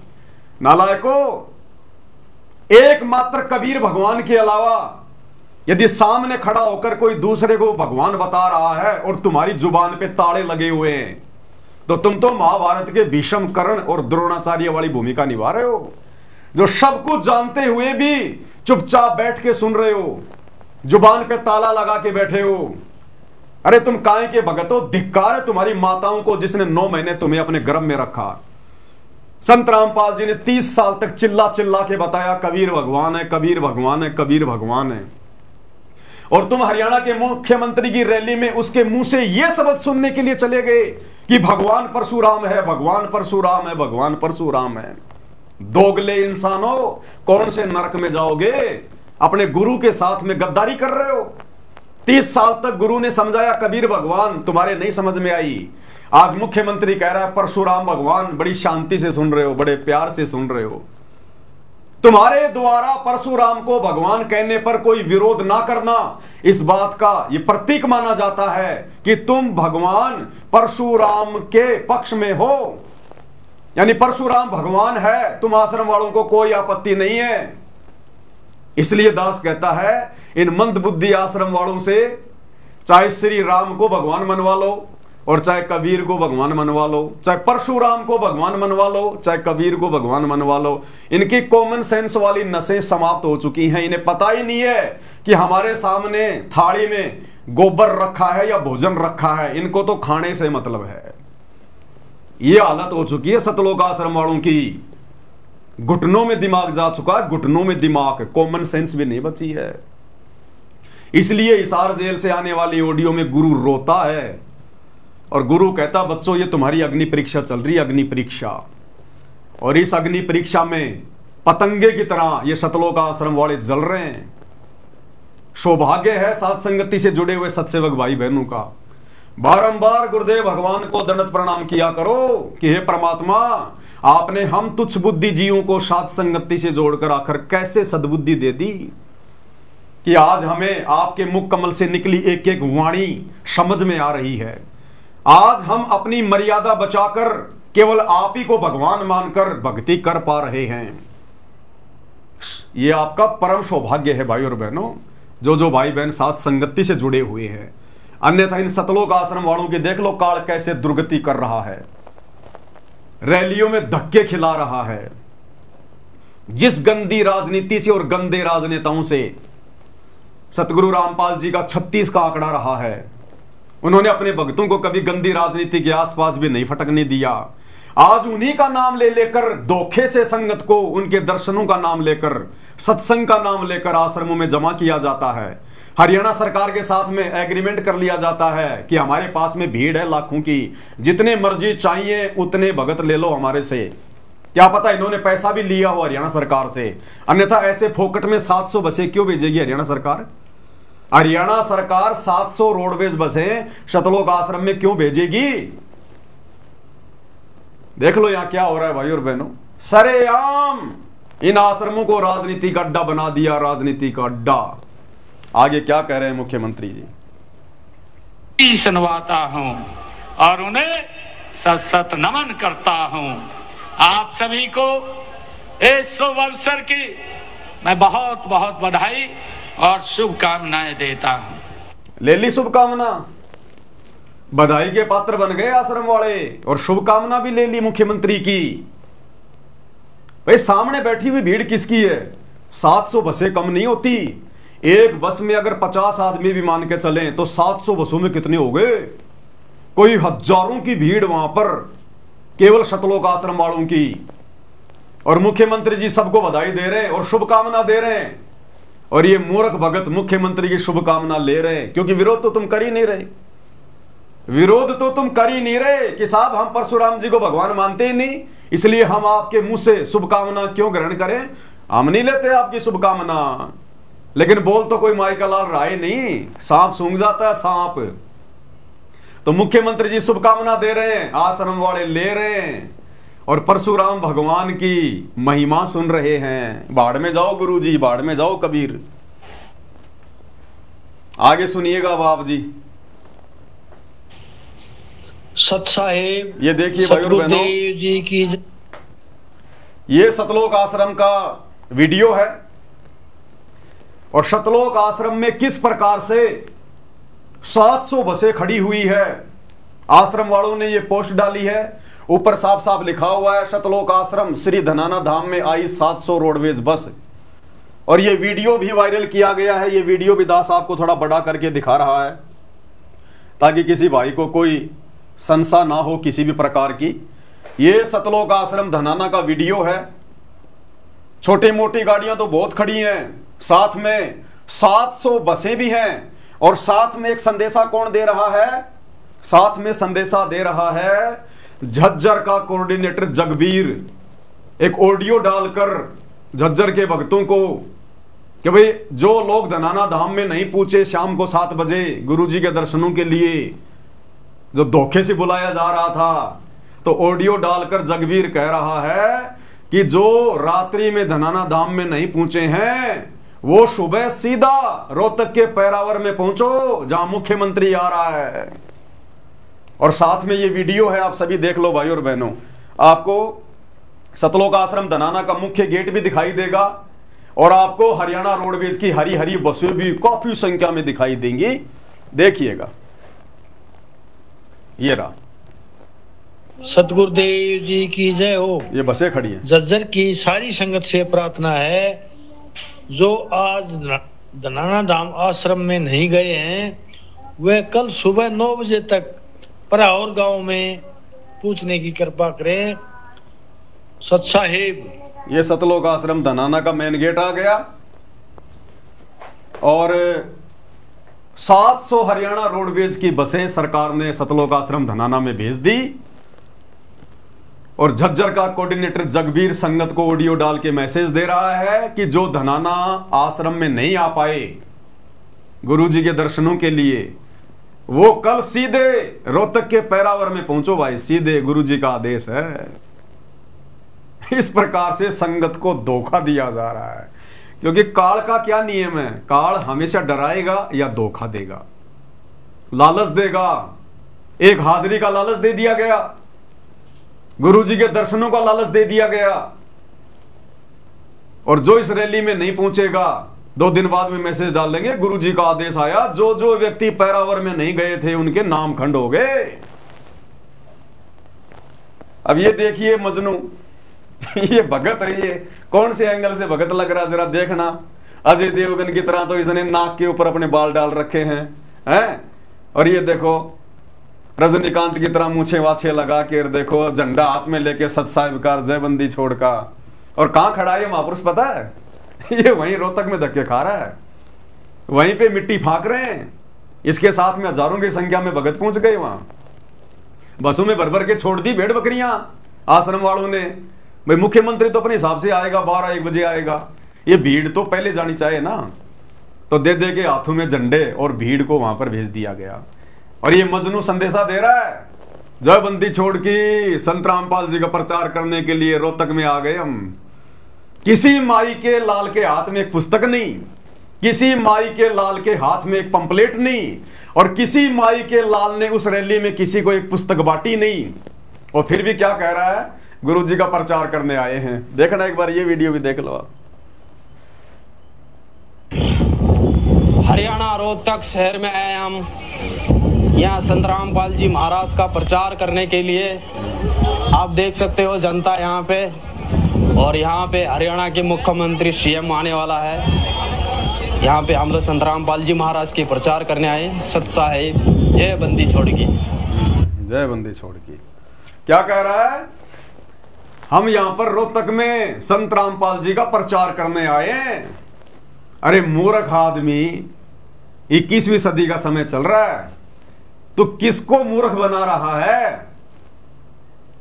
नालायकों, एकमात्र कबीर भगवान के अलावा यदि सामने खड़ा होकर कोई दूसरे को भगवान बता रहा है और तुम्हारी जुबान पे ताले लगे हुए हैं, तो तुम तो महाभारत के भीष्म, कर्ण और द्रोणाचार्य वाली भूमिका निभा रहे हो, जो सब कुछ जानते हुए भी चुपचाप बैठ के सुन रहे हो, जुबान पे ताला लगा के बैठे हो। अरे तुम काय के भगत हो? धिक्कार है तुम्हारी माताओं को जिसने 9 महीने तुम्हें अपने गर्भ में रखा। संत रामपाल जी ने 30 साल तक चिल्ला चिल्ला के बताया कबीर भगवान है, कबीर भगवान है, कबीर भगवान है। और तुम हरियाणा के मुख्यमंत्री की रैली में उसके मुंह से यह शब्द सुनने के लिए चले गए कि भगवान परशुराम है, भगवान परशुराम है, भगवान परशुराम है। दोगले इंसानों, कौन से नरक में जाओगे? अपने गुरु के साथ में गद्दारी कर रहे हो। 30 साल तक गुरु ने समझाया कबीर भगवान, तुम्हारे नहीं समझ में आई। आज मुख्यमंत्री कह रहा है परशुराम भगवान, बड़ी शांति से सुन रहे हो, बड़े प्यार से सुन रहे हो। तुम्हारे द्वारा परशुराम को भगवान कहने पर कोई विरोध ना करना, इस बात का यह प्रतीक माना जाता है कि तुम भगवान परशुराम के पक्ष में हो। यानी परशुराम भगवान है, तुम आश्रम वालों को कोई आपत्ति नहीं है। इसलिए दास कहता है इन मंदबुद्धि आश्रम वालों से चाहे श्री राम को भगवान मनवा लो, और चाहे कबीर को भगवान मनवा लो, चाहे परशुराम को भगवान मनवा लो, चाहे कबीर को भगवान मनवा लो। इनकी कॉमन सेंस वाली नसें समाप्त हो चुकी हैं। इन्हें पता ही नहीं है कि हमारे सामने थाली में गोबर रखा है या भोजन रखा है, इनको तो खाने से मतलब है। यह हालत हो चुकी है सतलोक आश्रम वालों की। घुटनों में दिमाग जा चुका है, घुटनों में दिमाग, कॉमन सेंस भी नहीं बची है। इसलिए हिसार जेल से आने वाली ऑडियो में गुरु रोता है और गुरु कहता बच्चों ये तुम्हारी अग्नि परीक्षा चल रही है, अग्नि परीक्षा। और इस अग्नि परीक्षा में पतंगे की तरह ये सतलोक आश्रम वाले जल रहे हैं। सौभाग्य है साथ संगति से जुड़े हुए सत्सेवक भाई बहनों का। बारंबार गुरुदेव भगवान को दंडवत प्रणाम किया करो कि हे परमात्मा, आपने हम तुच्छ बुद्धि जीवों को साथ संगति से जोड़कर आखिर कैसे सद्बुद्धि दे दी कि आज हमें आपके मुख कमल से निकली एक एक वाणी समझ में आ रही है। आज हम अपनी मर्यादा बचाकर केवल आप ही को भगवान मानकर भक्ति कर पा रहे हैं। यह आपका परम सौभाग्य है भाई और बहनों, जो भाई बहन साथ संगति से जुड़े हुए हैं। अन्यथा इन सतलोक आश्रम वालों की देख लो काल कैसे दुर्गति कर रहा है, रैलियों में धक्के खिला रहा है। जिस गंदी राजनीति से और गंदे राजनेताओं से सतगुरु रामपाल जी का 36 का आंकड़ा रहा है, उन्होंने अपने भक्तों को कभी गंदी राजनीति के आसपास भी नहीं फटकने दिया। आज उन्हीं का नाम ले लेकर धोखे से संगत को, उनके दर्शनों का नाम लेकर, सत्संग का नाम लेकर आश्रमों में जमा किया जाता है। हरियाणा सरकार के साथ में एग्रीमेंट कर लिया जाता है कि हमारे पास में भीड़ है लाखों की, जितने मर्जी चाहिए उतने भगत ले लो हमारे से। क्या पता इन्होंने पैसा भी लिया हो हरियाणा सरकार से, अन्यथा ऐसे फोकट में 700 बसें क्यों भेजेगी हरियाणा सरकार? हरियाणा सरकार 700 रोडवेज बसें सतलोक आश्रम में क्यों भेजेगी? देख लो यहां क्या हो रहा है भाई और बहनों। सरेआम इन आश्रमों को राजनीति का अड्डा बना दिया, राजनीति का अड्डा। आगे क्या कह रहे हैं मुख्यमंत्री जी? सुनवाता हूं और उन्हें सत सत नमन करता हूं। आप सभी को इस शुभ अवसर की मैं बहुत बहुत बधाई और शुभकामनाएं देता हूं। ले ली शुभकामना, बधाई के पात्र बन गए आश्रम वाले और शुभकामना भी ले ली मुख्यमंत्री की। भाई सामने बैठी हुई भीड़ किसकी है? 700 बसें कम नहीं होती। एक बस में अगर 50 आदमी भी मान के चलें तो 700 बसों में कितने हो गए? कोई हजारों की भीड़ वहां पर केवल सतलोक आश्रम वालों की। और मुख्यमंत्री जी सबको बधाई दे रहे हैं और शुभकामना दे रहे हैं। और ये मूर्ख भगत मुख्यमंत्री की शुभकामना ले रहे हैं, क्योंकि विरोध तो तुम कर ही नहीं रहे। विरोध तो तुम कर ही नहीं रहे कि साहब हम परशुराम जी को भगवान मानते ही नहीं, इसलिए हम आपके मुंह से शुभकामना क्यों ग्रहण करें? हम नहीं लेते आपकी शुभकामना। लेकिन बोल तो कोई माई का लाल रहा ही नहीं, सांप सूंघ जाता है सांप। तो मुख्यमंत्री जी शुभकामना दे रहे हैं, आश्रम वाले ले रहे हैं और परशुराम भगवान की महिमा सुन रहे हैं। बाढ़ में जाओ गुरुजी, बाढ़ में जाओ कबीर। आगे सुनिएगा बाप जी। सत साहेब, ये देखिए भाई और बहनों, जी की ये सतलोक आश्रम का वीडियो है और सतलोक आश्रम में किस प्रकार से 700 बसें खड़ी हुई है। आश्रम वालों ने ये पोस्ट डाली है, ऊपर साफ साफ लिखा हुआ है सतलोक आश्रम श्री धनाना धाम में आई 700 रोडवेज बस। और ये वीडियो भी वायरल किया गया है। ये वीडियो भी दास आपको थोड़ा बड़ा करके दिखा रहा है ताकि किसी भाई को कोई संशय ना हो किसी भी प्रकार की। ये सतलोक आश्रम धनाना का वीडियो है। छोटी मोटी गाड़ियां तो बहुत खड़ी हैं, साथ में 700 बसें भी हैं, और साथ में एक संदेशा कौन दे रहा है? साथ में संदेशा दे रहा है झज्जर का कोऑर्डिनेटर जगबीर, एक ऑडियो डालकर झज्जर के भक्तों को कि भाई जो लोग धनाना धाम में नहीं पहुंचे शाम को 7 बजे गुरुजी के दर्शनों के लिए, जो धोखे से बुलाया जा रहा था, तो ऑडियो डालकर जगबीर कह रहा है कि जो रात्रि में धनाना धाम में नहीं पहुंचे हैं वो सुबह सीधा रोहतक के पैरावर में पहुंचो जहां मुख्यमंत्री आ रहा है। और साथ में ये वीडियो है, आप सभी देख लो भाई और बहनों। आपको सतलोक आश्रम धनाना का मुख्य गेट भी दिखाई देगा और आपको हरियाणा रोडवेज की हरी हरी बसें भी काफी संख्या में दिखाई देंगी। देखिएगा, ये रहा। सतगुरुदेव जी की जय हो। ये बसें खड़ी हैं। झज्जर की सारी संगत से प्रार्थना है, जो आज धनाना धाम आश्रम में नहीं गए हैं वे कल सुबह 9 बजे तक पराहौर गांव में पूछने की कृपा करें। सत साहिब। ये सतलोक आश्रम धनाना का मेन गेट आ गया और 700 हरियाणा रोडवेज की बसें सरकार ने सतलोक आश्रम धनाना में भेज दी। और झज्जर का कोऑर्डिनेटर जगबीर संगत को ऑडियो डाल के मैसेज दे रहा है कि जो धनाना आश्रम में नहीं आ पाए गुरुजी के दर्शनों के लिए, वो कल सीधे रोहतक के पैरावर में पहुंचो भाई, सीधे गुरुजी का आदेश है। इस प्रकार से संगत को धोखा दिया जा रहा है, क्योंकि काल का क्या नियम है? काल हमेशा डराएगा या धोखा देगा, लालच देगा। एक हाजिरी का लालच दे दिया गया, गुरुजी के दर्शनों का लालच दे दिया गया, और जो इस रैली में नहीं पहुंचेगा 2 दिन बाद में मैसेज डाल देंगे गुरुजी का आदेश आया, जो जो व्यक्ति पैरावर में नहीं गए थे उनके नाम खंड हो गए। अब ये देखिए मजनू, ये भगत है, ये कौन से एंगल से भगत लग रहा है जरा देखना। अजय देवगन की तरह तो इसने नाक के ऊपर अपने बाल डाल रखे हैं, और ये देखो रजनीकांत की तरह मूछे वाछे लगा के, देखो झंडा हाथ में लेके सत साहिब का जयबंदी छोड़ का। और कहां खड़ा है ये महापुरुष पता है? ये वहीं रोहतक में धक्के खा रहा है, वहीं पे मिट्टी फाक रहे हैं। इसके साथ में हजारों की संख्या में भगत पहुंच गए वहां, बसों में भर भर के छोड़ दी भेड़ बकरियां आश्रम वालों ने। भाई मुख्यमंत्री तो अपने हिसाब से आएगा, 12-1 बजे आएगा, ये भीड़ तो पहले जानी चाहिए ना। तो दे दे के हाथों में झंडे और भीड़ को वहां पर भेज दिया गया। और ये मजनू संदेशा दे रहा है जयबंदी छोड़ के संत रामपाल जी का प्रचार करने के लिए रोहतक में आ गए हम। किसी माई के लाल के हाथ में एक पुस्तक नहीं, किसी माई के लाल के हाथ में एक पंपलेट नहीं, और किसी माई के लाल ने उस रैली में किसी को एक पुस्तक बांटी नहीं। और फिर भी क्या कह रहा है? गुरुजी का प्रचार करने आए हैं। देखना एक बार ये वीडियो भी देख लो आप। हरियाणा रोहतक शहर में आए हम यहाँ संत रामपाल जी महाराज का प्रचार करने के लिए। आप देख सकते हो जनता यहाँ पे, और यहाँ पे हरियाणा के मुख्यमंत्री सीएम आने वाला है। यहाँ पे हम लोग संत रामपाल जी महाराज के प्रचार करने आए। सत साहिब जय बंदी छोड़ की, जय बंदी छोड़ की। क्या कह रहा है? हम यहाँ पर रोहतक में संत रामपाल जी का प्रचार करने आए हैं। अरे मूर्ख आदमी, 21वीं सदी का समय चल रहा है, तो किसको मूर्ख बना रहा है?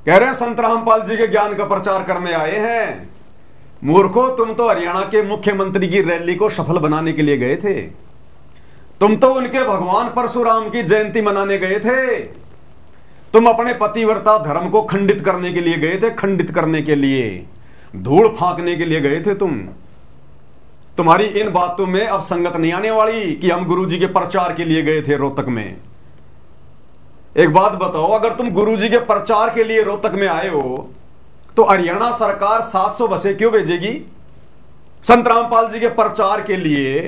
कह रहे हैं संत रामपाल जी के ज्ञान का प्रचार करने आए हैं। मूर्खो, तुम तो हरियाणा के मुख्यमंत्री की रैली को सफल बनाने के लिए गए थे। तुम तो उनके भगवान परशुराम की जयंती मनाने गए थे। तुम अपने पतिव्रता धर्म को खंडित करने के लिए गए थे, खंडित करने के लिए, धूल फांकने के लिए गए थे तुम। तुम्हारी इन बातों में अब संगत नहीं आने वाली कि हम गुरुजी के प्रचार के लिए गए थे रोहतक में। एक बात बताओ, अगर तुम गुरुजी के प्रचार के लिए रोहतक में आए हो तो हरियाणा सरकार 700 बसें क्यों भेजेगी संत रामपाल जी के प्रचार के लिए?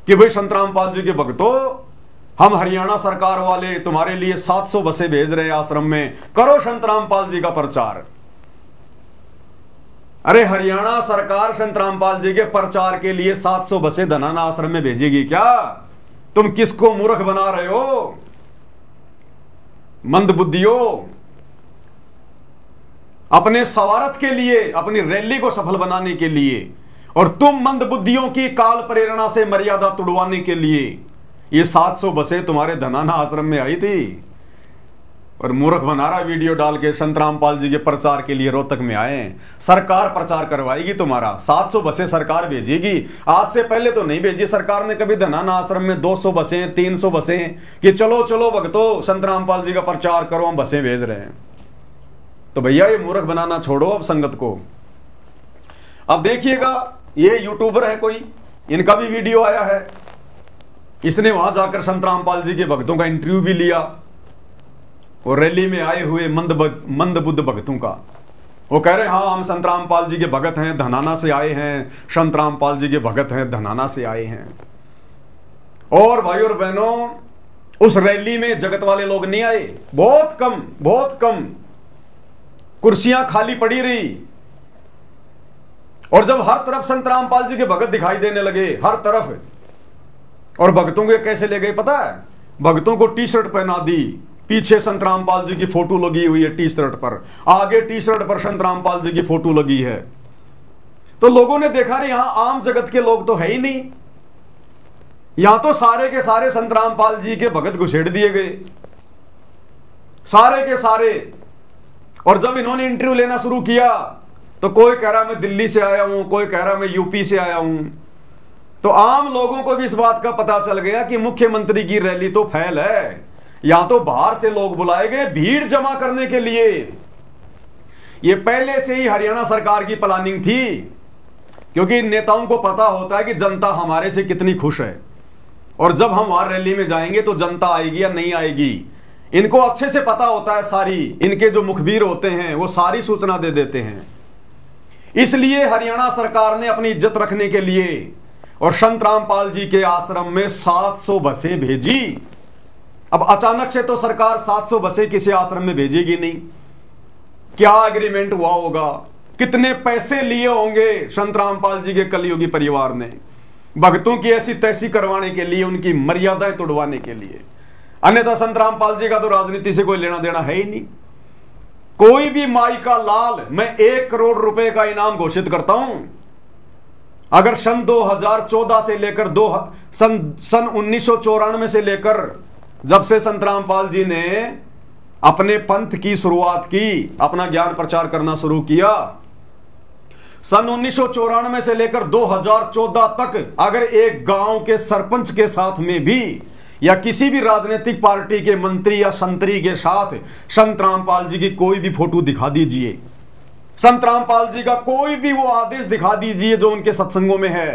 कि भाई संत रामपाल जी के भक्तों, हम हरियाणा सरकार वाले तुम्हारे लिए 700 बसें भेज रहे हैं आश्रम में, करो संत रामपाल जी का प्रचार। अरे हरियाणा सरकार संत रामपाल जी के प्रचार के लिए 700 बसें धनाना आश्रम में भेजेगी क्या? तुम किसको मूर्ख बना रहे हो? मंदबुद्धियों, अपने स्वार्थ के लिए, अपनी रैली को सफल बनाने के लिए और तुम मंदबुद्धियों की काल प्रेरणा से मर्यादा तुड़वाने के लिए ये 700 बसें तुम्हारे धनाना आश्रम में आई थी और मूर्ख बना रहा वीडियो डाल के संत रामपाल जी के प्रचार के लिए रोहतक में आए हैं। सरकार प्रचार करवाएगी तुम्हारा, 700 बसें सरकार भेजेगी। आज से पहले तो नहीं भेजी सरकार ने कभी धनाना आश्रम में 200 बसें 300 बसें कि चलो चलो भक्तों संत रामपाल जी का प्रचार करो, हम बसें भेज रहे हैं। तो भैया ये मूर्ख बनाना छोड़ो अब संगत को। अब देखिएगा ये यूट्यूबर है कोई, इनका भी वीडियो आया है, इसने वहां जाकर संत रामपाल जी के भक्तों का इंटरव्यू भी लिया और रैली में आए हुए मंदबुद्ध भक्तों का। वो कह रहे हाँ हम संत रामपाल जी के भगत हैं, धनाना से आए हैं, संत रामपाल जी के भगत हैं, धनाना से आए हैं। और भाई और बहनों, उस रैली में जगत वाले लोग नहीं आए, बहुत कम कुर्सियां खाली पड़ी रही। और जब हर तरफ संत रामपाल जी के भगत दिखाई देने लगे, हर तरफ, और भक्तों के कैसे ले गए पता है? भक्तों को टी शर्ट पहना दी, पीछे संत रामपाल जी की फोटो लगी हुई है टी शर्ट पर, आगे टी शर्ट पर संत रामपाल जी की फोटो लगी है। तो लोगों ने देखा रे यहां आम जगत के लोग तो है ही नहीं, यहां तो सारे के सारे संत रामपाल जी के भगत घुसेड़ दिए गए, सारे के सारे। और जब इन्होंने इंटरव्यू लेना शुरू किया तो कोई कह रहा मैं दिल्ली से आया हूं, कोई कह रहा मैं यूपी से आया हूं। तो आम लोगों को भी इस बात का पता चल गया कि मुख्यमंत्री की रैली तो फैल है, यहां तो बाहर से लोग बुलाए गए भीड़ जमा करने के लिए। यह पहले से ही हरियाणा सरकार की प्लानिंग थी, क्योंकि नेताओं को पता होता है कि जनता हमारे से कितनी खुश है, और जब हम वहां रैली में जाएंगे तो जनता आएगी या नहीं आएगी। इनको अच्छे से पता होता है, सारी इनके जो मुखबिर होते हैं वो सारी सूचना दे देते हैं। इसलिए हरियाणा सरकार ने अपनी इज्जत रखने के लिए और संत रामपाल जी के आश्रम में 700 बसें भेजी। अब अचानक से तो सरकार 700 बसें किसी आश्रम में भेजेगी नहीं। क्या एग्रीमेंट हुआ होगा, कितने पैसे लिए होंगे संत रामपाल जी के कलयुगी परिवार ने भक्तों की ऐसी तैसी करवाने के लिए, उनकी मर्यादाएं तोड़वाने के लिए। अन्यथा संत रामपाल जी का तो राजनीति से कोई लेना देना है ही नहीं। कोई भी माई का लाल मैं 1 करोड़ रुपए का इनाम घोषित करता हूं अगर सन 2014 से लेकर सन 1994 से लेकर जब से संत रामपाल जी ने अपने पंथ की शुरुआत की, अपना ज्ञान प्रचार करना शुरू किया, सन 1994 से लेकर 2014 तक अगर एक गांव के सरपंच के साथ में भी या किसी भी राजनीतिक पार्टी के मंत्री या संतरी के साथ संत रामपाल जी की कोई भी फोटो दिखा दीजिए, संत रामपाल जी का कोई भी वो आदेश दिखा दीजिए जो उनके सत्संगों में है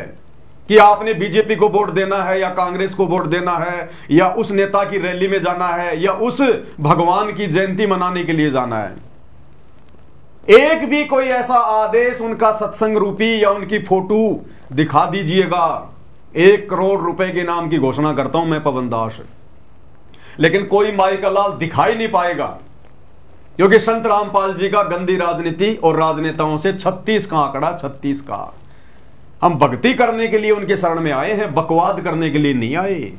कि आपने बीजेपी को वोट देना है या कांग्रेस को वोट देना है या उस नेता की रैली में जाना है या उस भगवान की जयंती मनाने के लिए जाना है, एक भी कोई ऐसा आदेश उनका सत्संग रूपी या उनकी फोटो दिखा दीजिएगा, 1 करोड़ रुपए के नाम की घोषणा करता हूं मैं पवन दास। लेकिन कोई माई का लाल दिखाई नहीं पाएगा, क्योंकि संत रामपाल जी का गंदी राजनीति और राजनेताओं से 36 का आंकड़ा, 36 का। हम भक्ति करने के लिए उनके शरण में आए हैं, बकवाद करने के लिए नहीं आए।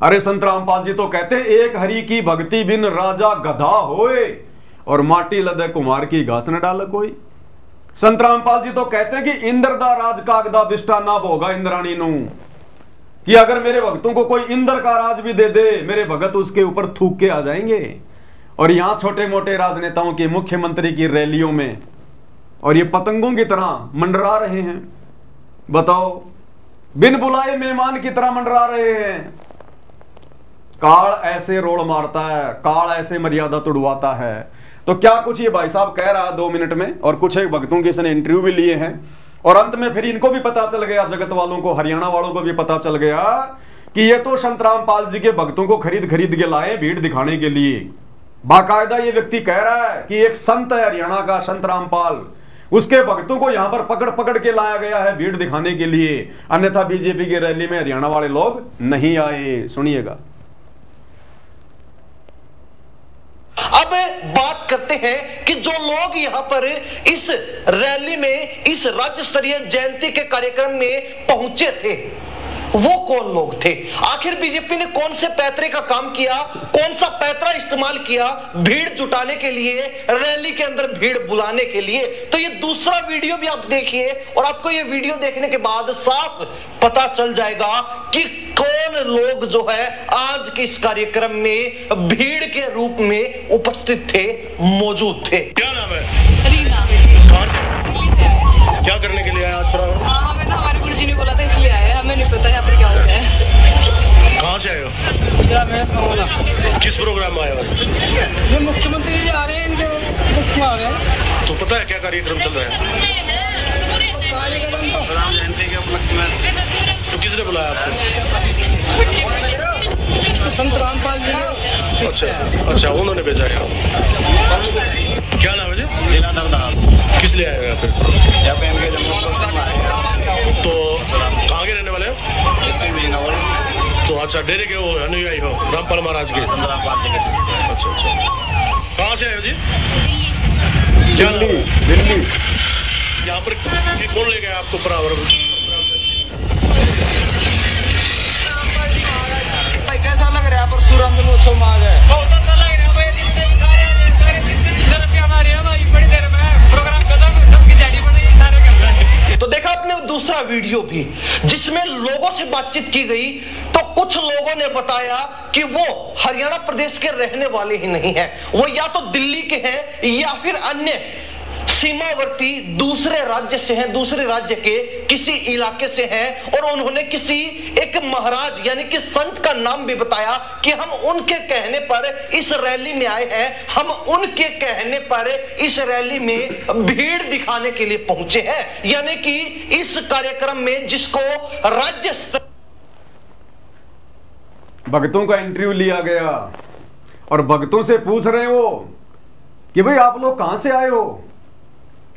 अरे संत रामपाल जी तो कहते हैं एक हरि की भक्ति बिन राजा गधा होए और माटी लदे कुमार की घास न डाले कोई। संत रामपाल जी तो कहते हैं कि इंद्र दा राज कागदा बिष्टा ना भोगा इंद्राणी नू, कि अगर मेरे भक्तों को कोई इंद्र का राज भी दे दे मेरे भगत उसके ऊपर थूक के आ जाएंगे। और यहां छोटे मोटे राजनेताओं की, मुख्यमंत्री की रैलियों में और ये पतंगों की तरह मंडरा रहे हैं। बताओ, बिन बुलाए मेहमान की तरह मंडरा रहे हैं। काल ऐसे रोड़ मारता है, काल ऐसे मर्यादा तुड़वाता है। तो क्या कुछ ये भाई साहब कह रहा है 2 मिनट में, और कुछ एक भक्तों के इसने इंटरव्यू भी लिए हैं, और अंत में फिर इनको भी पता चल गया, जगत वालों को, हरियाणा वालों को भी पता चल गया कि ये तो संत रामपाल जी के भक्तों को खरीद के लाए भीड़ दिखाने के लिए। बाकायदा ये व्यक्ति कह रहा है कि एक संत है हरियाणा का, संत रामपाल, उसके भक्तों को यहां पर पकड़ के लाया गया है भीड़ दिखाने के लिए, अन्यथा बीजेपी की रैली में हरियाणा वाले लोग नहीं आए। सुनिएगा। अब बात करते हैं कि जो लोग यहां पर इस रैली में, इस राज्य स्तरीय जयंती के कार्यक्रम में पहुंचे थे, वो कौन लोग थे? आखिर बीजेपी ने कौन से पैतरे का काम किया, कौन सा पैतरा इस्तेमाल किया भीड़ जुटाने के लिए, रैली के अंदर भीड़ बुलाने के लिए? तो ये दूसरा वीडियो भी आप देखिए और आपको ये वीडियो देखने के बाद साफ पता चल जाएगा कि कौन लोग जो है आज के इस कार्यक्रम में भीड़ के रूप में उपस्थित थे, मौजूद थे। क्या नाम है? रीना। कहाँ से? दिल्ली से आए हैं। क्या करने के लिए आए आज? हमें तो हमारे गुरुजी ने बोला था इसलिए आए हैं, हमें नहीं पता यहाँ पर क्या हो रहा है। कहाँ से आए हो? किस प्रोग्राम में आए हो? ये मुख्यमंत्री जी आ रहे हैं, इनके मुख्य आ रहे हैं। तो पता है क्या कार्यक्रम चल रहा है? राम जयंती के उपलक्ष्य में। तो किसने बुलाया आपको? तो संत रामपाल जी ने। अच्छा, उन्होंने भेजा है। क्या नाम है जी? लीलाधर दास। किस लिए आए हो यहाँ पे? यहाँ पे इनके जन्म में आए हैं। तो कहाँ के रहने वाले हो? तो अच्छा, डेरे के वो अनुयायी हो रामपाल महाराज के? संत रामपाल जी के शिष्य। अच्छा। कहाँ से आए हो जी? दिल्ली। यहाँ पर कौन ले गया आपको बराबर? कैसा लग रहा है परशुराम जन्मोत्सव में आ गए? बहुत अच्छा लग रहा है। सारे हमारे हमारी बड़ी देर में प्रोग्राम खत्म, सबकी दिहाड़ी बनी सारे के। तो देखा आपने दूसरा वीडियो भी जिसमें लोगों से बातचीत की गई, तो कुछ लोगों ने बताया कि वो हरियाणा प्रदेश के रहने वाले ही नहीं है, वो या तो दिल्ली के हैं या फिर अन्य सीमावर्ती दूसरे राज्य से हैं, दूसरे राज्य के किसी इलाके से हैं। और उन्होंने किसी एक महाराज यानी कि संत का नाम भी बताया कि हम उनके कहने पर इस रैली में आए हैं, हम उनके कहने पर इस रैली में भीड़ दिखाने के लिए पहुंचे हैं। यानी कि इस कार्यक्रम में जिसको राज्य स्तर भक्तों का इंटरव्यू लिया गया और भक्तों से पूछ रहे हो कि भाई आप लोग कहां से आए हो,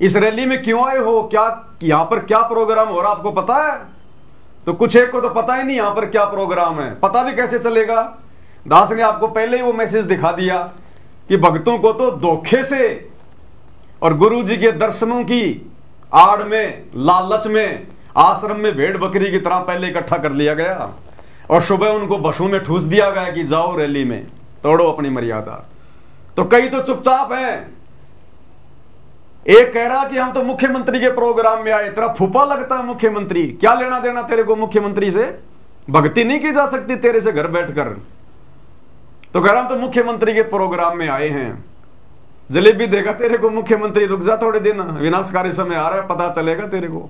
इस रैली में क्यों आए हो, क्या यहां पर क्या प्रोग्राम हो रहा आपको पता है? तो कुछ एक को तो पता ही नहीं यहां पर क्या प्रोग्राम है, पता भी कैसे चलेगा? दास ने आपको पहले ही वो मैसेज दिखा दिया कि भक्तों को तो धोखे से और गुरु जी के दर्शनों की आड़ में, लालच में आश्रम में भेड़ बकरी की तरह पहले इकट्ठा कर लिया गया और सुबह उनको बसों में ठूस दिया गया कि जाओ रैली में, तोड़ो अपनी मर्यादा। तो कई तो चुपचाप हैं। एक कह रहा कि हम तो मुख्यमंत्री के प्रोग्राम में आए, तेरा फूफा लगता है मुख्यमंत्री, क्या लेना देना तेरे को मुख्यमंत्री से? भक्ति नहीं की जा सकती तेरे से घर बैठकर? तो कह रहा हम तो मुख्यमंत्री के प्रोग्राम में आए हैं। जलेबी देगा तेरे को मुख्यमंत्री, रुक जा थोड़े दिन, विनाशकारी समय आ रहा है, पता चलेगा तेरे को।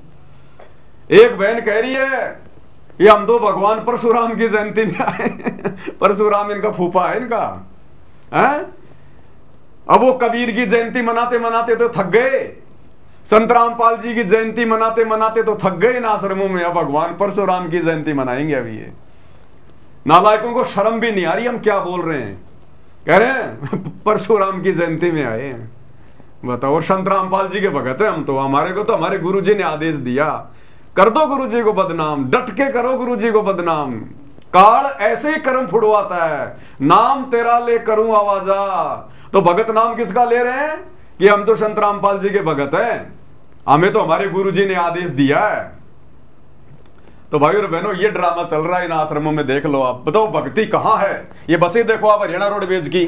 एक बहन कह रही है ये हम तो भगवान परशुराम की जयंती में आए। परशुराम इनका फूफा है इनका, है? अब वो कबीर की जयंती मनाते मनाते तो थक गए, संत रामपाल जी की जयंती मनाते मनाते तो थक गए इन आश्रमों में, अब भगवान परशुराम की जयंती मनाएंगे। अभी ये नालायकों को शर्म भी नहीं आ रही हम क्या बोल रहे हैं, कह रहे हैं परशुराम की जयंती में आए हैं। बताओ, और संत रामपाल जी के भगत है हम तो, हमारे को तो हमारे गुरु जी ने आदेश दिया, कर दो गुरु जी को बदनाम, डट के करो गुरु जी को बदनाम। काल ऐसे ही कर्म फुड़वाता है, नाम तेरा ले करूं आवाजा। तो भगत नाम किसका ले रहे हैं कि हम तो संत रामपाल जी के भगत हैं, हमें तो हमारे गुरु जी ने आदेश दिया है। तो भाई और बहनों, ये ड्रामा चल रहा है इन आश्रमों में, देख लो आप। बताओ भक्ति कहां है? ये बसें देखो आप हरियाणा रोडवेज की,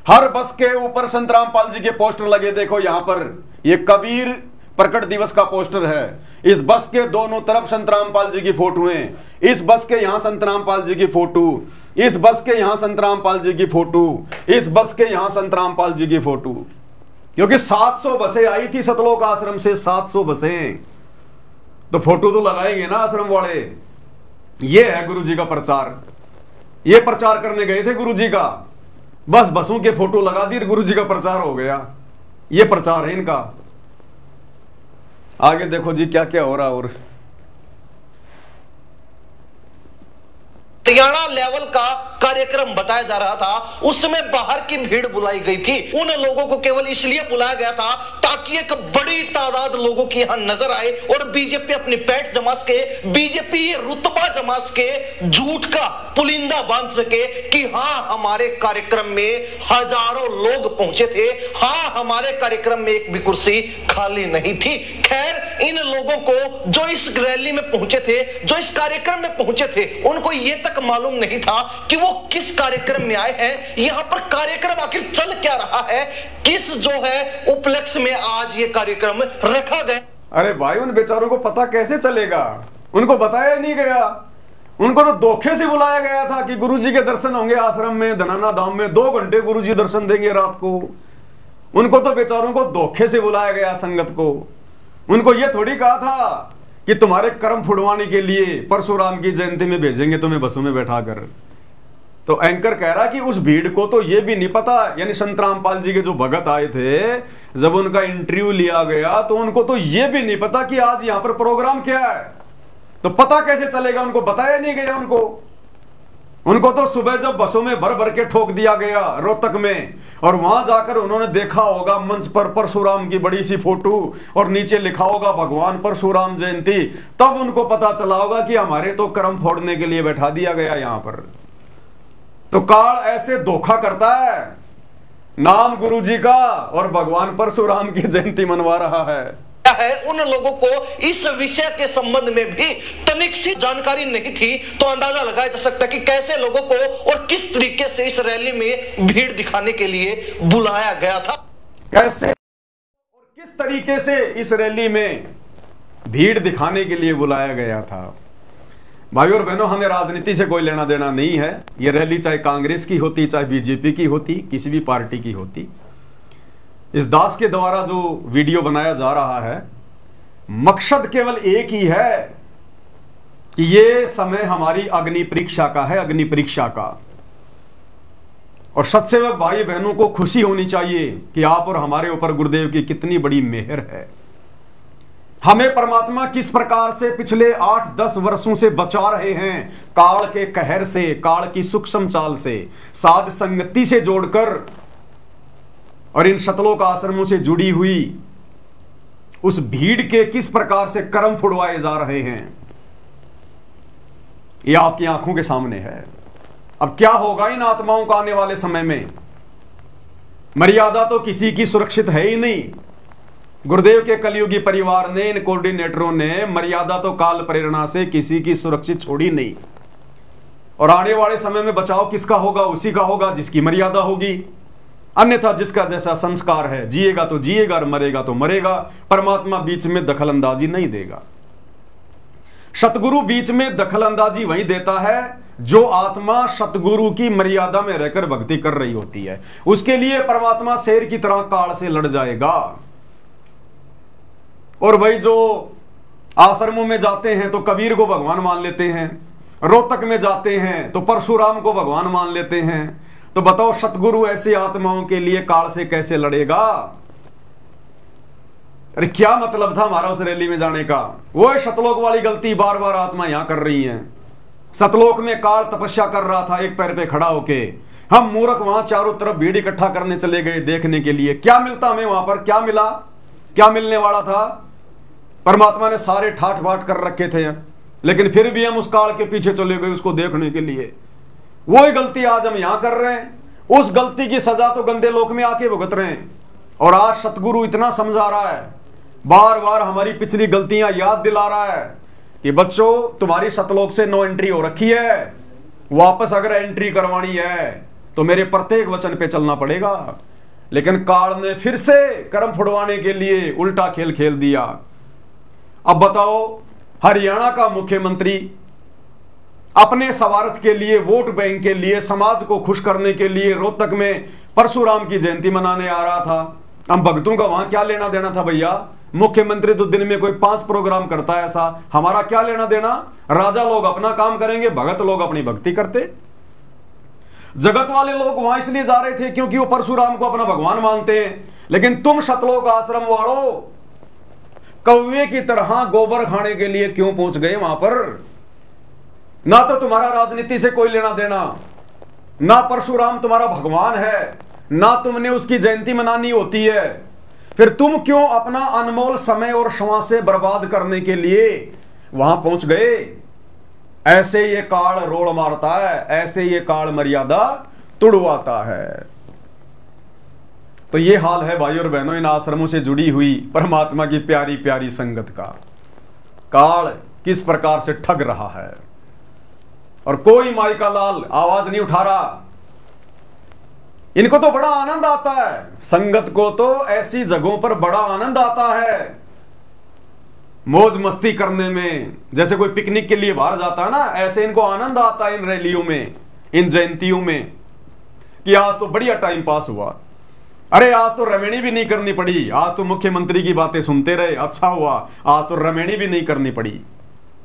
हर बस के ऊपर संत रामपाल जी के पोस्टर लगे। देखो यहां पर ये कबीर प्रकट दिवस का पोस्टर है, इस बस के दोनों तरफ संत रामपाल जी की फोटो हैं, इस बस के यहां संत रामपाल जी की फोटो, इस बस के यहां संत रामपाल जी की फोटो, इस बस के यहां संत रामपाल जी की फोटो। क्योंकि 700 बसें आई थी सतलोक आश्रम से, 700 बसें, तो फोटो तो लगाएंगे ना आश्रम वाले। ये है गुरु जी का प्रचार, ये प्रचार करने गए थे गुरु जी का, बस बसों के फोटो लगा दी, गुरु जी का प्रचार हो गया। ये प्रचार है इनका। आगे देखो जी क्या क्या हो रहा। और हरियाणा लेवल का कार्यक्रम बताया जा रहा था, उसमें बाहर की भीड़ बुलाई गई थी। उन लोगों को केवल इसलिए बुलाया गया था ताकि एक बड़ी तादाद लोगों की यहां नजर आए और बीजेपी अपनी पैठ जमा सके, बीजेपी रुतबा जमा सके, झूठ का पुलिंदा बांध सके कि हां हमारे कार्यक्रम में हजारों लोग पहुंचे थे, हां हमारे कार्यक्रम में एक भी कुर्सी खाली नहीं थी। खैर इन लोगों को जो इस रैली में पहुंचे थे, जो इस कार्यक्रम में पहुंचे थे, उनको यह तक मालूम नहीं था कि वो किस कार्यक्रम में आए हैं, यहां पर कार्यक्रम आखिर चल क्या रहा है, किस जो है उपलक्ष्य में आज ये कार्यक्रम रखा गया। अरे भाई, उन बेचारों को पता कैसे चलेगा? उनको बताया नहीं गया। उनको तो धोखे से बुलाया गया था कि गुरुजी के दर्शन होंगे आश्रम में, धनाना धाम में 2 घंटे गुरुजी दर्शन देंगे रात को। उनको तो बेचारों को धोखे से बुलाया गया, संगत को। उनको यह थोड़ी कहा था कि तुम्हारे कर्म फुड़वाने के लिए परशुराम की जयंती में भेजेंगे तुम्हें बसों में बैठा कर। तो एंकर कह रहा कि उस भीड़ को तो यह भी नहीं पता, यानी संत रामपाल जी के जो भगत आए थे, जब उनका इंटरव्यू लिया गया तो उनको तो यह भी नहीं पता कि आज यहां पर प्रोग्राम क्या है। तो पता कैसे चलेगा? उनको बताया नहीं गया। उनको तो सुबह जब बसों में भर भर के ठोक दिया गया रोहतक में, और वहां जाकर उन्होंने देखा होगा मंच पर परशुराम की बड़ी सी फोटो और नीचे लिखा होगा भगवान परशुराम जयंती, तब उनको पता चला होगा कि हमारे तो कर्म फोड़ने के लिए बैठा दिया गया यहां पर। तो काल ऐसे धोखा करता है, नाम गुरुजी का और भगवान परशुराम की जयंती मनवा रहा है। उन लोगों को इस विषय के संबंध में भी तनिक सी जानकारी नहीं थी, तो अंदाजा लगाया जा सकता है कि कैसे लोगों को और किस तरीके से इस रैली में भीड़ दिखाने के लिए बुलाया गया था। कैसे और किस तरीके से इस रैली में भीड़ दिखाने के लिए बुलाया गया था। भाई और बहनों, हमें राजनीति से कोई लेना देना नहीं है। यह रैली चाहे कांग्रेस की होती, चाहे बीजेपी की होती, किसी भी पार्टी की होती। इस दास के द्वारा जो वीडियो बनाया जा रहा है, मकसद केवल एक ही है कि ये समय हमारी अग्नि परीक्षा का है, अग्नि परीक्षा का। और सत्सेवक भाई बहनों को खुशी होनी चाहिए कि आप और हमारे ऊपर गुरुदेव की कितनी बड़ी मेहर है। हमें परमात्मा किस प्रकार से पिछले 8-10 वर्षों से बचा रहे हैं, काल के कहर से, काल की सूक्ष्म चाल से, साध संगति से जोड़कर और इन शतलोक आश्रमों से जुड़ी हुई उस भीड़ के किस प्रकार से कर्म फुड़वाए जा रहे हैं, यह आपकी आंखों के सामने है। अब क्या होगा इन आत्माओं का आने वाले समय में? मर्यादा तो किसी की सुरक्षित है ही नहीं। गुरुदेव के कलयुगी परिवार ने, इन कोऑर्डिनेटरों ने मर्यादा तो काल प्रेरणा से किसी की सुरक्षित छोड़ी नहीं। और आने वाले समय में बचाव किसका होगा? उसी का होगा जिसकी मर्यादा होगी। अन्यथा जिसका जैसा संस्कार है, जिएगा तो जिएगा और मरेगा तो मरेगा। परमात्मा बीच में दखल अंदाजी नहीं देगा। सतगुरु बीच में दखल अंदाजी वही देता है जो आत्मा सतगुरु की मर्यादा में रहकर भक्ति कर रही होती है। उसके लिए परमात्मा शेर की तरह काल से लड़ जाएगा। और भाई जो आश्रमों में जाते हैं तो कबीर को भगवान मान लेते हैं, रोहतक में जाते हैं तो परशुराम को भगवान मान लेते हैं। तो बताओ सतगुरु ऐसी आत्माओं के लिए काल से कैसे लड़ेगा? अरे क्या मतलब था हमारा उस रैली में जाने का? वो सतलोक वाली गलती बार बार आत्मा यहां कर रही हैं। सतलोक में काल तपस्या कर रहा था एक पैर पे खड़ा होके, हम मूर्ख वहां चारों तरफ भीड़ इकट्ठा करने चले गए देखने के लिए। क्या मिलता हमें वहां पर? क्या मिला? क्या मिलने वाला था? परमात्मा ने सारे ठाठ बाट कर रखे थे, लेकिन फिर भी हम उस काल के पीछे चले गए उसको देखने के लिए। वही गलती आज हम यहां कर रहे हैं। उस गलती की सजा तो गंदे लोक में आके भुगत रहे हैं। और आज सतगुरु इतना समझा रहा है, बार बार हमारी पिछली गलतियां याद दिला रहा है कि बच्चों तुम्हारी सतलोक से नो एंट्री हो रखी है, वापस अगर एंट्री करवानी है तो मेरे प्रत्येक वचन पे चलना पड़ेगा। लेकिन काल ने फिर से कर्म फुड़वाने के लिए उल्टा खेल खेल दिया। अब बताओ, हरियाणा का मुख्यमंत्री अपने स्वार्थ के लिए, वोट बैंक के लिए, समाज को खुश करने के लिए रोहतक में परशुराम की जयंती मनाने आ रहा था। हम भक्तों का वहां क्या लेना देना था भैया? मुख्यमंत्री तो दिन में कोई 5 प्रोग्राम करता है, ऐसा हमारा क्या लेना देना? राजा लोग अपना काम करेंगे, भगत लोग अपनी भक्ति करते। जगत वाले लोग वहां इसलिए जा रहे थे क्योंकि वो परशुराम को अपना भगवान मानते हैं। लेकिन तुम सतलोक आश्रम वालों कौवे की तरह गोबर खाने के लिए क्यों पहुंच गए वहां पर? ना तो तुम्हारा राजनीति से कोई लेना देना, ना परशुराम तुम्हारा भगवान है, ना तुमने उसकी जयंती मनानी होती है। फिर तुम क्यों अपना अनमोल समय और श्वास से बर्बाद करने के लिए वहां पहुंच गए? ऐसे ये काल रोड़ मारता है, ऐसे ये काल मर्यादा तुड़वाता है। तो ये हाल है भाई और बहनों इन आश्रमों से जुड़ी हुई परमात्मा की प्यारी प्यारी संगत का। काल किस प्रकार से ठग रहा है और कोई माई का लाल आवाज नहीं उठा रहा। इनको तो बड़ा आनंद आता है, संगत को तो ऐसी जगहों पर बड़ा आनंद आता है मौज मस्ती करने में। जैसे कोई पिकनिक के लिए बाहर जाता है ना, ऐसे इनको आनंद आता है इन रैलियों में, इन जयंतियों में, कि आज तो बढ़िया टाइम पास हुआ। अरे आज तो रमेणी भी नहीं करनी पड़ी, आज तो मुख्यमंत्री की बातें सुनते रहे, अच्छा हुआ, आज तो रमेणी भी नहीं करनी पड़ी।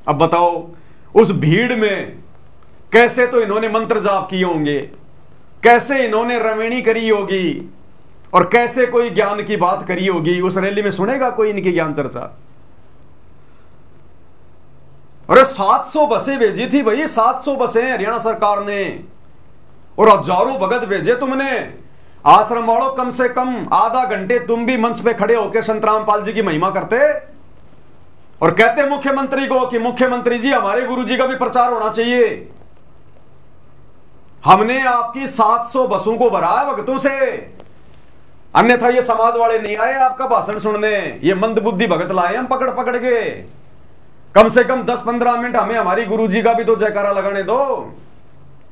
अब बताओ उस भीड़ में कैसे तो इन्होंने मंत्र जाप किए होंगे, कैसे इन्होंने रमेणी करी होगी और कैसे कोई ज्ञान की बात करी होगी। उस रैली में सुनेगा कोई इनकी ज्ञान चर्चा? अरे 700 बसें भेजी थी भाई, 700 बसें हरियाणा सरकार ने, और हजारों भगत भेजे तुमने। आश्रम वालों कम से कम आधा घंटे तुम भी मंच पे खड़े होकर संत रामपाल जी की महिमा करते और कहते मुख्यमंत्री को कि मुख्यमंत्री जी हमारे गुरु जी का भी प्रचार होना चाहिए। हमने आपकी 700 बसों को भरा है भक्तों से, अन्यथा ये समाज वाले नहीं आए आपका भाषण सुनने, ये मंदबुद्धि भगत लाए हम पकड़ पकड़ के। कम से कम 10-15 मिनट हमें हमारी गुरुजी का भी तो जयकारा लगाने दो।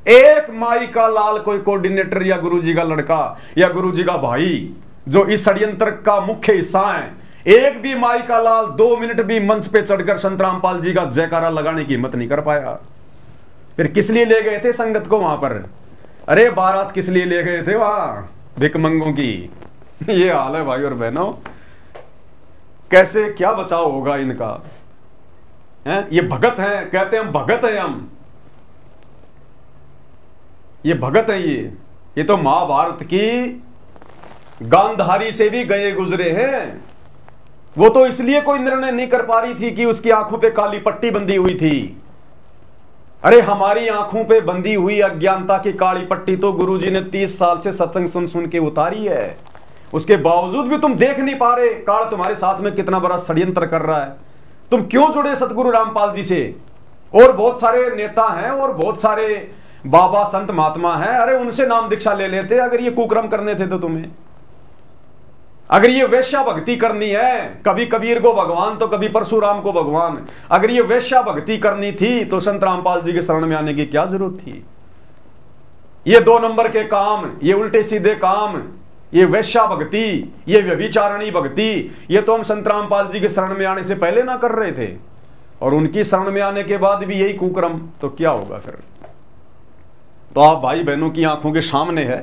एक माई का लाल कोई कोऑर्डिनेटर या गुरुजी का लड़का या गुरुजी का भाई जो इस षड्यंत्र का मुख्य हिस्सा है, एक भी माई का लाल 2 मिनट भी मंच पे चढ़कर संत रामपाल जी का जयकारा लगाने की हिम्मत नहीं कर पाया। फिर किस लिए ले गए थे संगत को वहां पर? अरे बारात किस लिए ले गए थे वहां? भिकमंगों की। ये हाल है भाई और बहनों, कैसे क्या बचाव होगा इनका? ये भगत हैं, कहते हैं हम भगत हैं, हम ये भगत हैं। ये तो महाभारत की गांधारी से भी गए गुजरे हैं। वो तो इसलिए कोई निर्णय नहीं कर पा रही थी कि उसकी आंखों पे काली पट्टी बंधी हुई थी। अरे हमारी आंखों पे बंधी हुई अज्ञानता की काली पट्टी तो गुरुजी ने 30 साल से सत्संग सुन सुन के उतारी है। उसके बावजूद भी तुम देख नहीं पा रहे काल तुम्हारे साथ में कितना बड़ा षड्यंत्र कर रहा है। तुम क्यों जुड़े सतगुरु रामपाल जी से? और बहुत सारे नेता हैं और बहुत सारे बाबा संत महात्मा हैं, अरे उनसे नाम दीक्षा ले लेते अगर ये कुकर्म करने थे तो तुम्हें। अगर ये वेश्या भक्ति करनी है, कभी कबीर को भगवान तो कभी परशुराम को भगवान, अगर ये वेश्या भक्ति करनी थी तो संत रामपाल जी के शरण में आने की क्या जरूरत थी? ये 2 नंबर के काम, ये उल्टे सीधे काम, ये वेश्या भक्ति, ये व्यभिचारणी भक्ति, ये तो हम संत रामपाल जी के शरण में आने से पहले ना कर रहे थे, और उनकी शरण में आने के बाद भी यही कुकर्म, तो क्या होगा फिर? तो आप भाई बहनों की आंखों के सामने है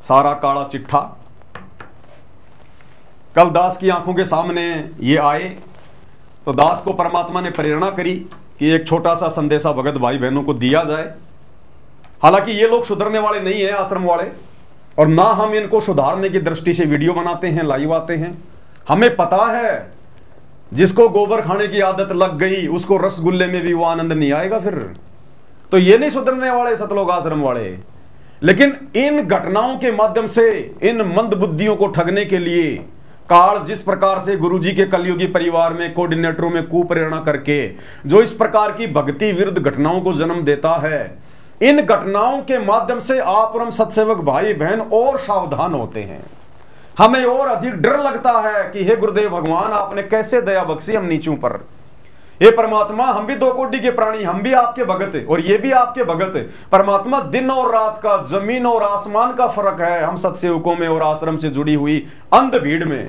सारा काला चिट्ठा। कल दास की आंखों के सामने ये आए तो दास को परमात्मा ने प्रेरणा करी कि एक छोटा सा संदेशा भगत भाई बहनों को दिया जाए। हालांकि ये लोग सुधरने वाले नहीं है आश्रम वाले, और ना हम इनको सुधारने की दृष्टि से वीडियो बनाते हैं, लाइव आते हैं। हमें पता है जिसको गोबर खाने की आदत लग गई उसको रसगुल्ले में भी वो आनंद नहीं आएगा फिर। तो ये नहीं सुधरने वाले सतलोक आश्रम वाले। लेकिन इन घटनाओं के माध्यम से इन मंद बुद्धियों को ठगने के लिए काल जिस प्रकार से गुरुजी के कलयुगी परिवार में कोऑर्डिनेटरों में कुप्रेरणा करके जो इस प्रकार की भक्ति विरुद्ध घटनाओं को जन्म देता है, इन घटनाओं के माध्यम से आप और हम सत्सेवक भाई बहन और सावधान होते हैं। हमें और अधिक डर लगता है कि हे गुरुदेव भगवान, आपने कैसे दया बख्शी हम नीचों पर। हे परमात्मा, हम भी 2 कोटि के प्राणी, हम भी आपके भगत और ये भी आपके भगत। परमात्मा, दिन और रात का, जमीन और आसमान का फर्क है हम सत्सेवकों में और आश्रम से जुड़ी हुई अंध भीड़ में।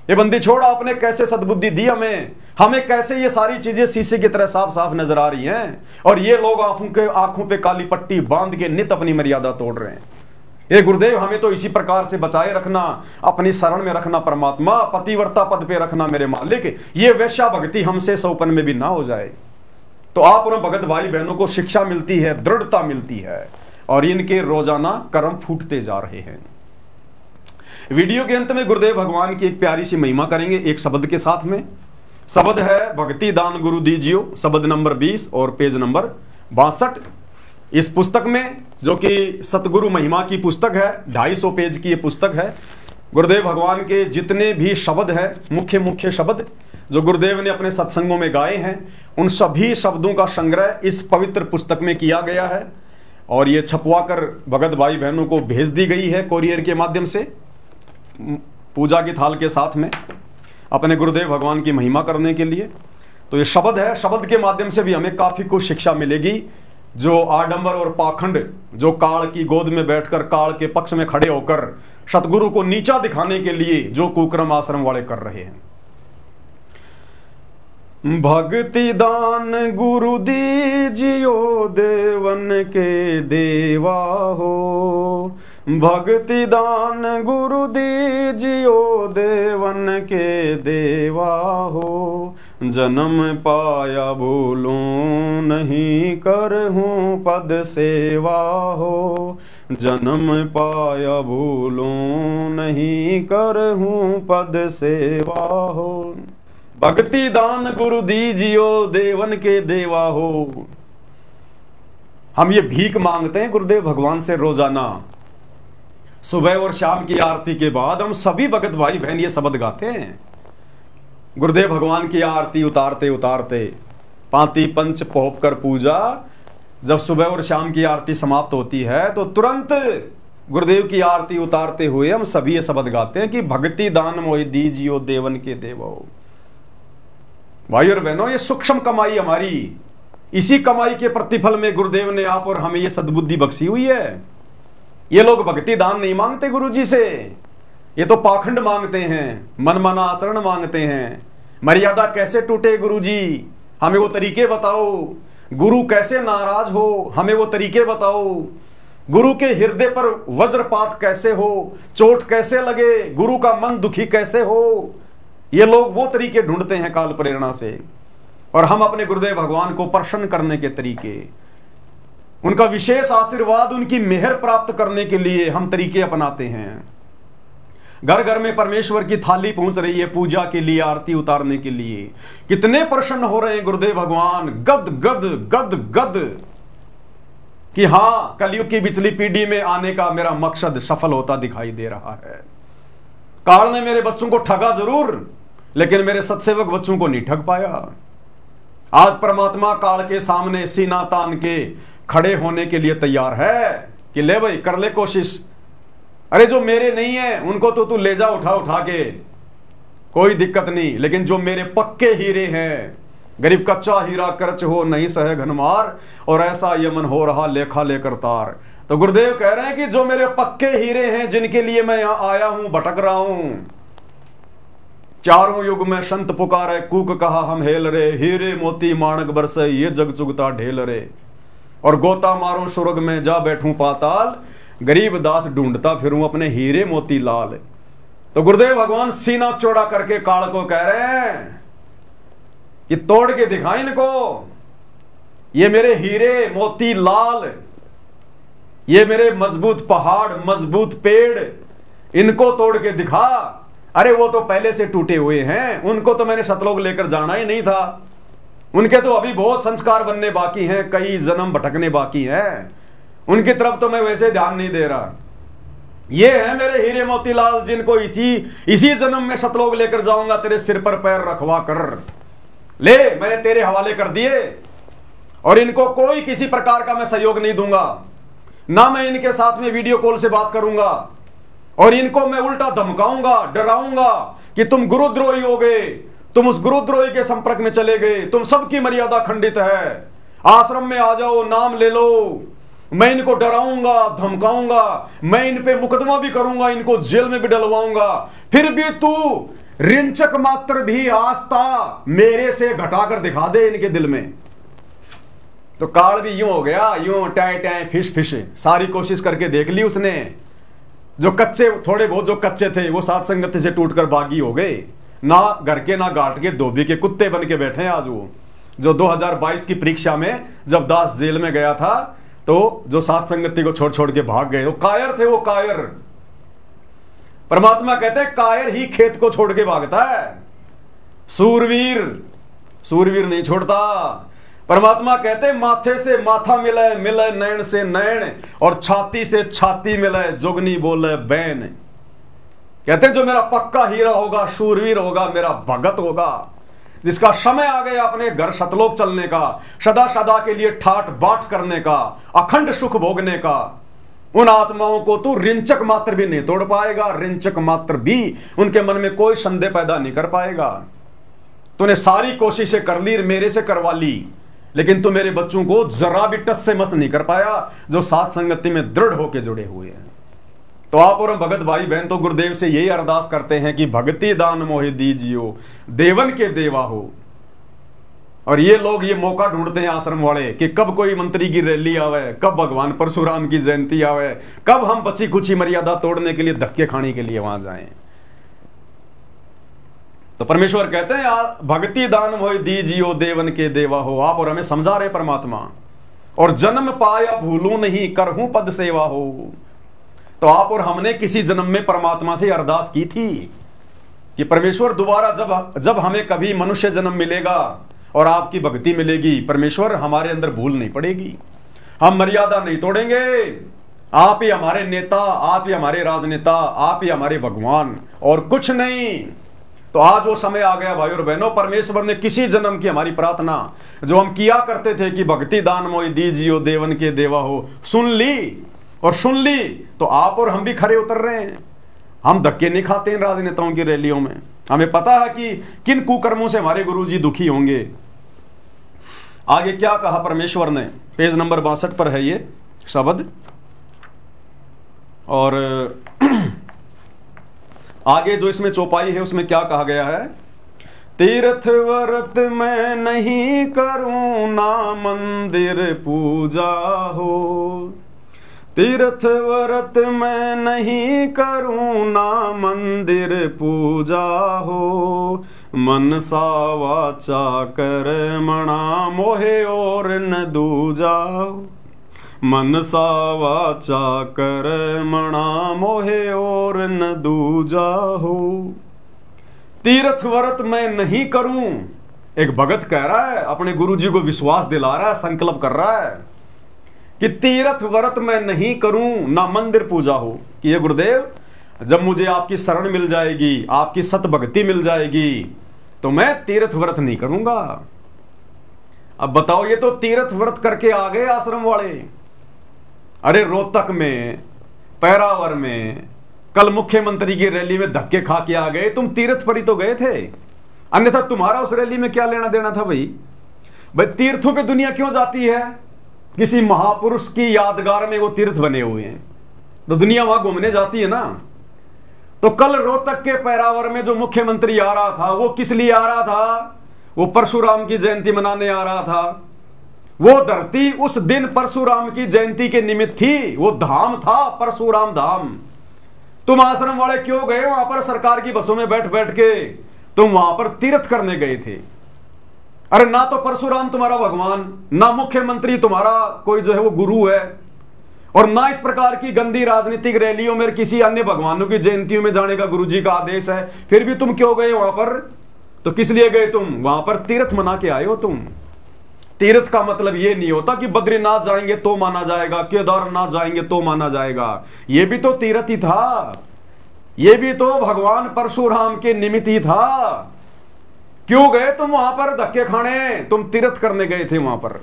ये बंदी छोड़, आपने कैसे सद्बुद्धि दी हमें कैसे ये सारी चीजें शीशे की तरह साफ साफ नजर आ रही हैं, और ये लोग आंखों पे काली पट्टी बांध के नित अपनी मर्यादा तोड़ रहे हैं। ये गुरुदेव, हमें तो इसी प्रकार से बचाए रखना, अपनी शरण में रखना परमात्मा, पतिव्रता पद पे रखना मेरे मालिक, ये वैश्या भक्ति हमसे सौपन में भी ना हो जाए। तो आप और भगत भाई बहनों को शिक्षा मिलती है, दृढ़ता मिलती है, और इनके रोजाना कर्म फूटते जा रहे हैं। वीडियो के अंत में गुरुदेव भगवान की एक प्यारी सी महिमा करेंगे एक शब्द के साथ में। शब्द है भक्ति दान गुरु दीजियो, शब्द नंबर 20 और पेज नंबर 62। इस पुस्तक में, जो कि सतगुरु महिमा की पुस्तक है, 250 पेज की ये पुस्तक है। गुरुदेव भगवान के जितने भी शब्द है, मुख्य मुख्य शब्द जो गुरुदेव ने अपने सत्संगों में गाए हैं, उन सभी शब्दों का संग्रह इस पवित्र पुस्तक में किया गया है, और ये छपवा कर भगत भाई बहनों को भेज दी गई है कोरियर के माध्यम से। पूजा की थाल के साथ में अपने गुरुदेव भगवान की महिमा करने के लिए। तो ये शब्द है, शब्द के माध्यम से भी हमें काफ़ी कुछ शिक्षा मिलेगी। जो आडंबर और पाखंड, जो काल की गोद में बैठकर काल के पक्ष में खड़े होकर सतगुरु को नीचा दिखाने के लिए जो कुक्रम आश्रम वाले कर रहे हैं। भक्ति दान गुरु दीजियो देवन के देवा हो, भक्ति दान गुरु दीजियो देवन के देवा हो, जन्म पाया भूलूं नहीं करहूं पद सेवा हो, जन्म पाया भूलूं नहीं करहूं पद सेवा हो, भक्ति दान गुरु दीजियो देवन के देवा हो। हम ये भीख मांगते हैं गुरुदेव भगवान से रोजाना, सुबह और शाम की आरती के बाद हम सभी भगत भाई बहन ये शब्द गाते हैं। गुरुदेव भगवान की आरती उतारते उतारते पांति पंच पोप कर पूजा, जब सुबह और शाम की आरती समाप्त होती है तो तुरंत गुरुदेव की आरती उतारते हुए हम सभी ये शब्द गाते हैं कि भक्ति दान मोहि दीजियो देवन के देवो। भाई और बहनों, ये सूक्ष्म कमाई हमारी, इसी कमाई के प्रतिफल में गुरुदेव ने आप और हमें ये सद्बुद्धि बख्शी हुई है। ये लोग भक्ति दान नहीं मांगते गुरु जी से, ये तो पाखंड मांगते हैं, मनमाना आचरण मांगते हैं। मर्यादा कैसे टूटे गुरु जी, हमें वो तरीके बताओ। गुरु कैसे नाराज हो, हमें वो तरीके बताओ। गुरु के हृदय पर वज्रपात कैसे हो, चोट कैसे लगे, गुरु का मन दुखी कैसे हो, ये लोग वो तरीके ढूंढते हैं काल प्रेरणा से। और हम अपने गुरुदेव भगवान को प्रसन्न करने के तरीके, उनका विशेष आशीर्वाद, उनकी मेहर प्राप्त करने के लिए हम तरीके अपनाते हैं। घर घर में परमेश्वर की थाली पहुंच रही है पूजा के लिए, आरती उतारने के लिए। कितने प्रसन्न हो रहे हैं गुरुदेव भगवान, गद गद गद गद कि हां, कलयुग की पिछली पीढ़ी में आने का मेरा मकसद सफल होता दिखाई दे रहा है। काल ने मेरे बच्चों को ठगा जरूर, लेकिन मेरे सत्सेवक बच्चों को नहीं ठग पाया। आज परमात्मा काल के सामने सीना तान के खड़े होने के लिए तैयार है कि ले भाई, कर ले कोशिश। अरे जो मेरे नहीं है उनको तो तू ले जा उठा उठा के, कोई दिक्कत नहीं, लेकिन जो मेरे पक्के हीरे हैं, गरीब कच्चा हीरा करच हो नहीं सहे घनमार, और ऐसा यमन हो रहा लेखा लेकर तार। तो गुरुदेव कह रहे हैं कि जो मेरे पक्के हीरे हैं, जिनके लिए मैं यहां आया हूं, भटक रहा हूं। चारों युग में संत पुकारे, कूक कहा हम हेल रे, हीरे मोती माणक बरसे ये जग चुगता ढेल रे, और गोता मारो सुर्ग में जा बैठूं पाताल, गरीब दास ढूंढता फिरूं अपने हीरे मोती लाल। तो गुरुदेव भगवान सीना चौड़ा करके काल को कह रहे हैं कि तोड़ के दिखा इनको, ये मेरे हीरे मोती लाल, ये मेरे मजबूत पहाड़ मजबूत पेड़, इनको तोड़ के दिखा। अरे वो तो पहले से टूटे हुए हैं, उनको तो मैंने सतलोक लेकर जाना ही नहीं था। उनके तो अभी बहुत संस्कार बनने बाकी हैं, कई जन्म भटकने बाकी हैं, उनकी तरफ तो मैं वैसे ध्यान नहीं दे रहा। ये है मेरे हीरे मोतीलाल, जिनको इसी जन्म में सतलोक लेकर जाऊंगा, तेरे सिर पर पैर रखवा कर। ले, मैंने तेरे हवाले कर दिए, और इनको कोई किसी प्रकार का मैं सहयोग नहीं दूंगा, ना मैं इनके साथ में वीडियो कॉल से बात करूंगा, और इनको मैं उल्टा धमकाऊंगा, डराऊंगा कि तुम गुरुद्रोही हो गए, तुम उस गुरुद्रोही के संपर्क में चले गए, तुम सबकी मर्यादा खंडित है, आश्रम में आ जाओ, नाम ले लो। मैं इनको डराऊंगा, धमकाऊंगा, मैं इन पे मुकदमा भी करूंगा, इनको जेल में भी डलवाऊंगा, फिर भी तू रिंचक मात्र भी आस्था मेरे से घटाकर दिखा दे इनके दिल में। तो काल भी यूं हो गया, यूं टाय टाय फिश फिश, सारी कोशिश करके देख ली उसने। जो कच्चे, थोड़े बहुत जो कच्चे थे, वो सात संगति से टूटकर बागी हो गए, ना घर के ना घाट के, धोबी के कुत्ते बन के बैठे हैं आज वो। जो 2022 की परीक्षा में जब दास जेल में गया था, तो जो सात संगति को छोड़ छोड़ के भाग गए, वो कायर थे, वो कायर। परमात्मा कहते हैं कायर ही खेत को छोड़ के भागता है, सूरवीर नहीं छोड़ता। परमात्मा कहते माथे से माथा मिले, मिले नैन से नैन, और छाती से छाती मिले, जोगनी बोले बैन। कहते जो मेरा पक्का हीरा होगा, शूरवीर होगा, मेरा भगत होगा, जिसका समय आ गया अपने घर सतलोक चलने का, सदा सदा के लिए ठाट बाट करने का, अखंड सुख भोगने का, उन आत्माओं को तू रिंचक मात्र भी नहीं तोड़ पाएगा, रिंचक मात्र भी उनके मन में कोई संदेह पैदा नहीं कर पाएगा। तूने सारी कोशिशें कर ली, मेरे से करवा ली, लेकिन तू मेरे बच्चों को जरा भी टस से मस नहीं कर पाया, जो साथ संगति में दृढ़ होकर जुड़े हुए हैं। तो आप और भगत भाई बहन तो गुरुदेव से यही अरदास करते हैं कि भक्ति दान मोहि दीजियो, देवन के देवा हो। और ये लोग ये मौका ढूंढते हैं आश्रम वाले कि कब कोई मंत्री की रैली आवे, कब भगवान परशुराम की जयंती आवे, कब हम बची कुची मर्यादा तोड़ने के लिए, धक्के खाने के लिए वहां जाएं। तो परमेश्वर कहते हैं भक्ति दान मोहि दीजियो, देवन के देवा हो। आप और हमें समझा रहे परमात्मा, और जन्म पाया भूलूं नहीं, करहूं पद सेवा हो। तो आप और हमने किसी जन्म में परमात्मा से अरदास की थी कि परमेश्वर दोबारा जब हमें कभी मनुष्य जन्म मिलेगा और आपकी भक्ति मिलेगी, परमेश्वर हमारे अंदर भूल नहीं पड़ेगी, हम मर्यादा नहीं तोड़ेंगे। आप ही हमारे नेता, आप ही हमारे राजनेता, आप ही हमारे भगवान, और कुछ नहीं। तो आज वो समय आ गया भाई और बहनों, परमेश्वर ने किसी जन्म की हमारी प्रार्थना जो हम किया करते थे कि भक्ति दान मोहि दीजियो, देवन के देवा हो, सुन ली। और सुन ली तो आप और हम भी खरे उतर रहे हैं। हम धक्के नहीं खाते इन राजनेताओं की रैलियों में। हमें पता है कि किन कुकर्मों से हमारे गुरुजी दुखी होंगे। आगे क्या कहा परमेश्वर ने, पेज नंबर 62 पर है ये शब्द, और आगे जो इसमें चौपाई है उसमें क्या कहा गया है, तीर्थ व्रत मैं नहीं करूं ना मंदिर पूजा हो, तीर्थ व्रत मैं नहीं करूं ना मंदिर पूजा हो, मनसा वाचा कर्मणा मोहे और न दूजा, मनसा वाचा कर्मणा मोहे और न दूजा हो। तीर्थ व्रत मैं नहीं करूं, एक भगत कह रहा है, अपने गुरुजी को विश्वास दिला रहा है, संकल्प कर रहा है कि तीर्थ व्रत मैं नहीं करूं ना मंदिर पूजा हो। कि ये गुरुदेव, जब मुझे आपकी शरण मिल जाएगी, आपकी सत भक्ति मिल जाएगी, तो मैं तीर्थ व्रत नहीं करूंगा। अब बताओ, ये तो तीर्थ व्रत करके आ गए आश्रम वाले। अरे रोहतक में, पैरावर में, कल मुख्यमंत्री की रैली में धक्के खा के आ गए, तुम तीर्थ पर ही तो गए थे, अन्यथा तुम्हारा उस रैली में क्या लेना देना था भाई। तीर्थों पे दुनिया क्यों जाती है? किसी महापुरुष की यादगार में वो तीर्थ बने हुए हैं, तो दुनिया वहां घूमने जाती है ना। तो कल रोहतक के पैरावर में जो मुख्यमंत्री आ रहा था, वो किस लिए आ रहा था? वो परशुराम की जयंती मनाने आ रहा था। वो धरती उस दिन परशुराम की जयंती के निमित्त थी, वो धाम था परशुराम धाम। तुम आश्रम वाले क्यों गए वहां पर? सरकार की बसों में बैठ बैठ के तुम वहां पर तीर्थ करने गए थे। अरे ना तो परशुराम तुम्हारा भगवान, ना मुख्यमंत्री तुम्हारा कोई जो है वो गुरु है, और ना इस प्रकार की गंदी राजनीतिक रैलियों में किसी अन्य भगवानों की जयंतियों में जाने का गुरुजी का आदेश है। फिर भी तुम क्यों गए वहां पर? तो किस लिए गए तुम? वहां पर तीर्थ मना के आए हो तुम। तीर्थ का मतलब ये नहीं होता कि बद्रीनाथ जाएंगे तो माना जाएगा, केदारनाथ जाएंगे तो माना जाएगा। ये भी तो तीर्थ ही था, ये भी तो भगवान परशुराम के निमित्त ही था। क्यों गए तुम वहां पर धक्के खाने? तुम तीर्थ करने गए थे वहां पर,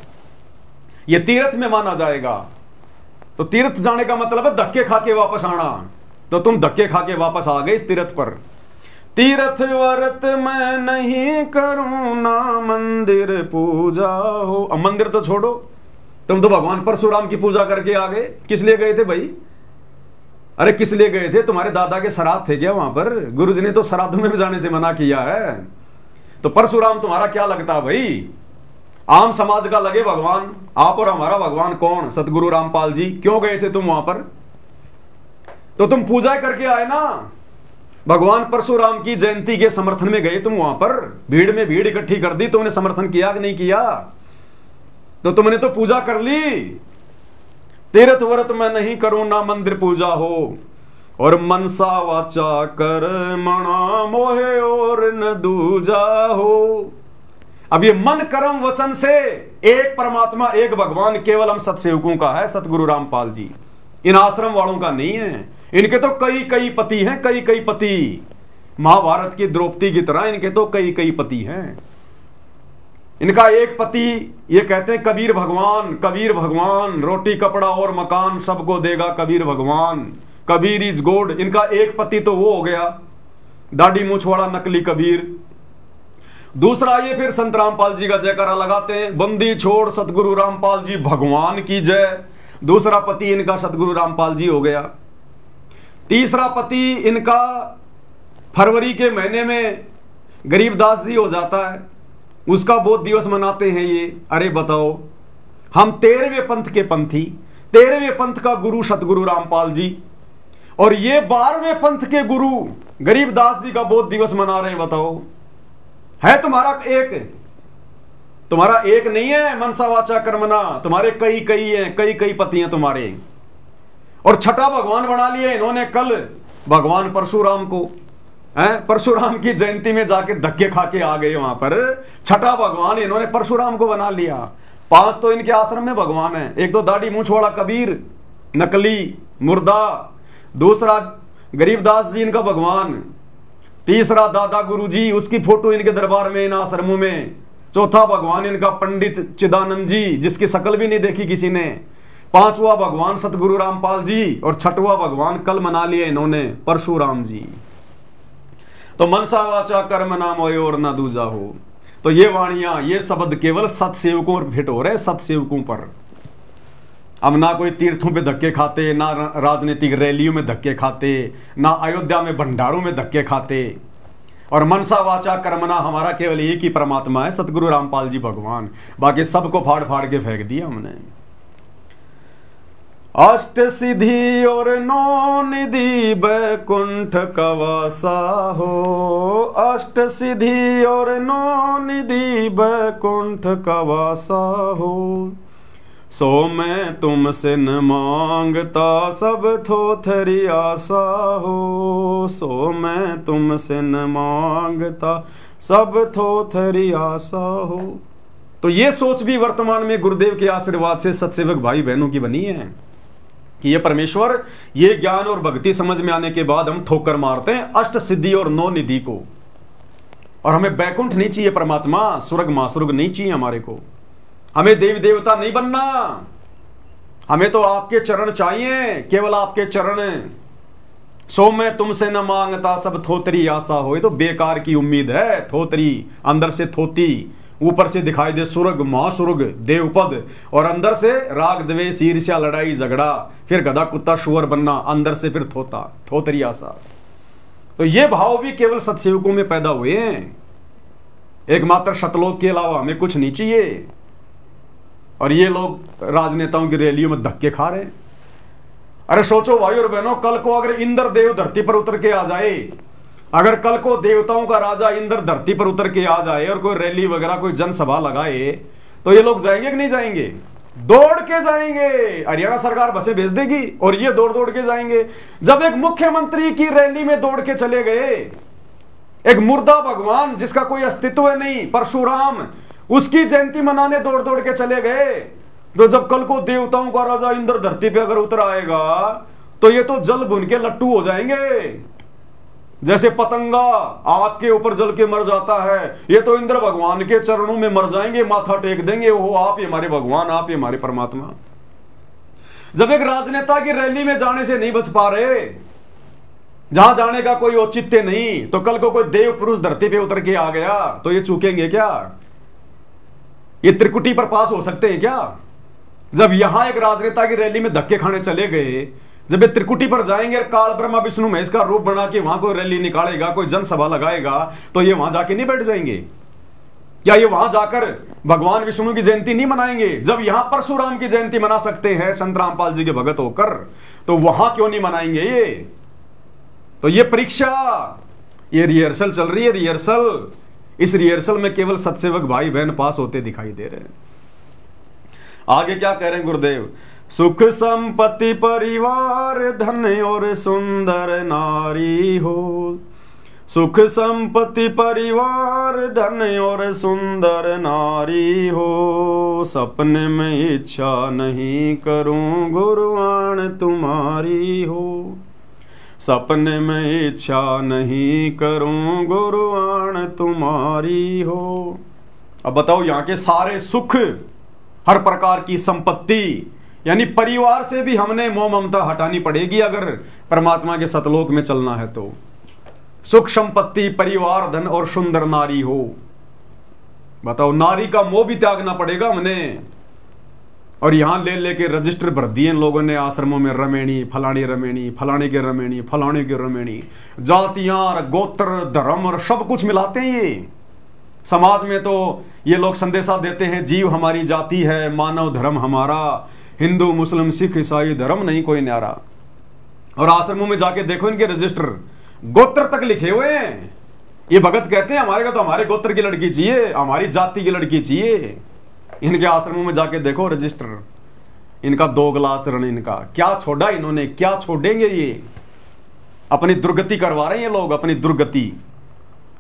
ये तीर्थ में माना जाएगा। तो तीर्थ जाने का मतलब है धक्के खा के वापस आना। तो तुम धक्के खा के वापस आ गए इस तीर्थ पर। तीर्थ व्रत मैं नहीं करूं ना मंदिर पूजा हो। अब मंदिर तो छोड़ो, तुम तो भगवान परशुराम की पूजा करके आ गए। किस लिए गए थे भाई? अरे किस लिए गए थे? तुम्हारे दादा के श्राद्ध थे क्या वहां पर? गुरुजी ने तो श्राद्धों में भी जाने से मना किया है। तो परशुराम तुम्हारा क्या लगता है भाई? आम समाज का लगे भगवान। आप और हमारा भगवान कौन? सतगुरु रामपाल जी। क्यों गए थे तुम वहां पर? तो तुम पूजा करके आए ना। भगवान परशुराम की जयंती के समर्थन में गए तुम वहां पर, भीड़ में भीड़ इकट्ठी कर दी। तुमने समर्थन किया कि नहीं किया? तो तुमने तो पूजा कर ली। तीर्थ व्रत मैं नहीं करूं ना मंदिर पूजा हो, और मनसा वाचा कर्मणा मोहे और न दूजा हो। अब ये मन कर्म वचन से एक परमात्मा, एक भगवान केवल हम सत्सेवकों का है, सतगुरु रामपाल जी। इन आश्रम वालों का नहीं है। इनके तो कई कई पति हैं, कई कई पति। महाभारत की द्रौपदी की तरह इनके तो कई कई पति हैं। इनका एक पति, ये कहते हैं कबीर भगवान, रोटी कपड़ा और मकान सबको देगा कबीर भगवान, कबीर इज गॉड। इनका एक पति तो वो हो गया दाढ़ी मूछ वाला नकली कबीर। दूसरा ये फिर संत रामपाल जी का जयकारा लगाते हैं, बंदी छोड़ सतगुरु रामपाल जी भगवान की जय। दूसरा पति इनका सतगुरु रामपाल जी हो गया। तीसरा पति इनका फरवरी के महीने में गरीबदास जी हो जाता है, उसका बोध दिवस मनाते हैं ये। अरे बताओ, हम 13वें पंथ के पंथी, 13वें पंथ का गुरु सतगुरु रामपाल जी, और ये 12वें पंथ के गुरु गरीबदास जी का बोध दिवस मना रहे हैं। बताओ, है तुम्हारा एक नहीं है मनसा वाचा कर्मना, तुम्हारे कई हैं, कई पति हैं तुम्हारे। और छठा भगवान बना लिया इन्होंने कल भगवान परशुराम को। परशुराम की जयंती में जाके धक्के खा के आ गए वहां पर, छठा भगवान इन्होंने परशुराम को बना लिया। 5 तो इनके आश्रम में भगवान है, एक तो दाढ़ी मूछ वाला कबीर नकली मुर्दा, दूसरा गरीबदास जी इनका भगवान, तीसरा दादा गुरु जी, उसकी फोटो इनके दरबार में इन आश्रमों में, चौथा भगवान इनका पंडित चिदानंद जी जिसकी शक्ल भी नहीं देखी किसी ने, 5वां भगवान सतगुरु रामपाल जी, और 6वां भगवान कल मना लिया इन्होंने परशुराम जी। तो मनसा वाचा कर्म नाम और न दूजा हो। तो ये वाणियां, ये शब्द केवल सतसेवकों पर फिट हो रहे, सतसेवकों पर। अब ना कोई तीर्थों पे धक्के खाते, ना राजनीतिक रैलियों में धक्के खाते, ना अयोध्या में भंडारों में धक्के खाते। और मनसा वाचा कर्मना हमारा केवल एक ही परमात्मा है, सतगुरु रामपाल जी भगवान। बाकी सबको फाड़ फाड़ के फेंक दिया हमने। अष्ट सिद्धि और 9 निधि बैकुंठ कवासा हो, अष्ट सिद्धि और 9 निधि बैकुंठ कवासा हो। सो मैं तुमसे न मांगता सब थोथरी आशा हो, सो मैं तुमसे न मांगता सब थोथरी आशा हो। तो ये सोच भी वर्तमान में गुरुदेव के आशीर्वाद से सत्सेवक भाई बहनों की बनी है कि ये परमेश्वर, ये ज्ञान और भक्ति समझ में आने के बाद हम ठोकर मारते हैं अष्ट सिद्धि और 9 निधि को। और हमें बैकुंठ नहीं चाहिए परमात्मा, स्वर्ग मासुर्ग नहीं चाहिए हमारे को, हमें देवी देवता नहीं बनना, हमें तो आपके चरण चाहिए, केवल आपके चरण। सो मैं तुमसे न मांगता सब थोतरी आशा हो। ये तो बेकार की उम्मीद है, थोतरी अंदर से थोती, ऊपर से दिखाई दे सुर्ग महासुर्ग देवपद, और अंदर से राग द्वेष ईर्ष्या लड़ाई झगड़ा, फिर गधा कुत्ता शुअर बनना, अंदर से फिर थोता थोतरी आशा। तो ये भाव भी केवल सत्सेवकों में पैदा हुए हैं, एकमात्र सतलोक के अलावा हमें कुछ नहीं चाहिए। और ये लोग राजनेताओं की रैलियों में धक्के खा रहे हैं। अरे सोचो भाई और बहनों, कल को अगर इंद्र देव धरती पर उतर के आ जाए, अगर कल को देवताओं का राजा इंद्र धरती पर उतर के आ जाए और कोई रैली वगैरह कोई जनसभा लगाए, तो ये लोग जाएंगे कि नहीं जाएंगे? दौड़ के जाएंगे। हरियाणा सरकार बसें भेज देगी और ये दौड़ दौड़ के जाएंगे। जब एक मुख्यमंत्री की रैली में दौड़ के चले गए, एक मुर्दा भगवान जिसका कोई अस्तित्व नहीं परशुराम, उसकी जयंती मनाने दौड़ दौड़ के चले गए, तो जब कल को देवताओं का राजा इंद्र धरती पे अगर उतर आएगा, तो ये तो जल भुन के लट्टू हो जाएंगे। जैसे पतंगा आग के ऊपर जल के मर जाता है, ये तो इंद्र भगवान के चरणों में मर जाएंगे, माथा टेक देंगे, वो आप ही हमारे भगवान, आप ही हमारे परमात्मा। जब एक राजनेता की रैली में जाने से नहीं बच पा रहे, जहां जाने का कोई औचित्य नहीं, तो कल को कोई देव पुरुष धरती पे उतर के आ गया, तो ये चूकेंगे क्या? ये त्रिकुटी पर पास हो सकते हैं क्या? जब यहां एक राजनेता की रैली में धक्के खाने चले गए, जब ये त्रिकुटी पर जाएंगे, काल ब्रह्मा विष्णु महेश का रूप बना के वहां कोई रैली निकालेगा, कोई जनसभा लगाएगा, तो ये वहां जाके नहीं बैठ जाएंगे क्या? ये वहां जाकर भगवान विष्णु की जयंती नहीं मनाएंगे? जब यहां परशुराम की जयंती मना सकते हैं संत रामपाल जी के भगत होकर, तो वहां क्यों नहीं मनाएंगे ये? तो ये परीक्षा, ये रिहर्सल चल रही है, रिहर्सल। इस रिहर्सल में केवल सत्सेवक भाई बहन पास होते दिखाई दे रहे हैं। आगे क्या कह रहे हैं गुरुदेव? सुख संपत्ति परिवार धन और सुंदर नारी हो, सुख संपत्ति परिवार धन और सुंदर नारी हो, सपने में इच्छा नहीं करूं गुरुआन तुम्हारी हो, सपने में इच्छा नहीं करूं गुरुआन तुम्हारी हो। अब बताओ, यहाँ के सारे सुख, हर प्रकार की संपत्ति, यानी परिवार से भी हमने मोह ममता हटानी पड़ेगी अगर परमात्मा के सतलोक में चलना है तो। सुख संपत्ति, परिवार, धन और सुंदर नारी हो। बताओ, नारी का मोह भी त्यागना पड़ेगा हमने। और यहां ले लेके रजिस्टर भर दिए लोगों ने आश्रमों में, रमेणी, फलानी रमेणी, फलाने के रमेणी, फलाने के रमेणी, जातियां, गोत्र, धर्म और सब कुछ मिलाते हैं ये। समाज में तो ये लोग संदेशा देते हैं, जीव हमारी जाति है, मानव धर्म हमारा, हिंदू मुस्लिम सिख ईसाई धर्म नहीं कोई न्यारा। और आश्रमों में जाके देखो इनके रजिस्टर, गोत्र तक लिखे हुए हैं। ये भगत कहते हैं हमारे को तो हमारे गोत्र की लड़की चाहिए, हमारी जाति की लड़की चाहिए। इनके आश्रमों में जाके देखो रजिस्टर, इनका दोगला आचरण, इनका क्या छोड़ा इन्होंने, क्या छोड़ेंगे ये। अपनी दुर्गति करवा रहे हैं ये लोग, अपनी दुर्गति।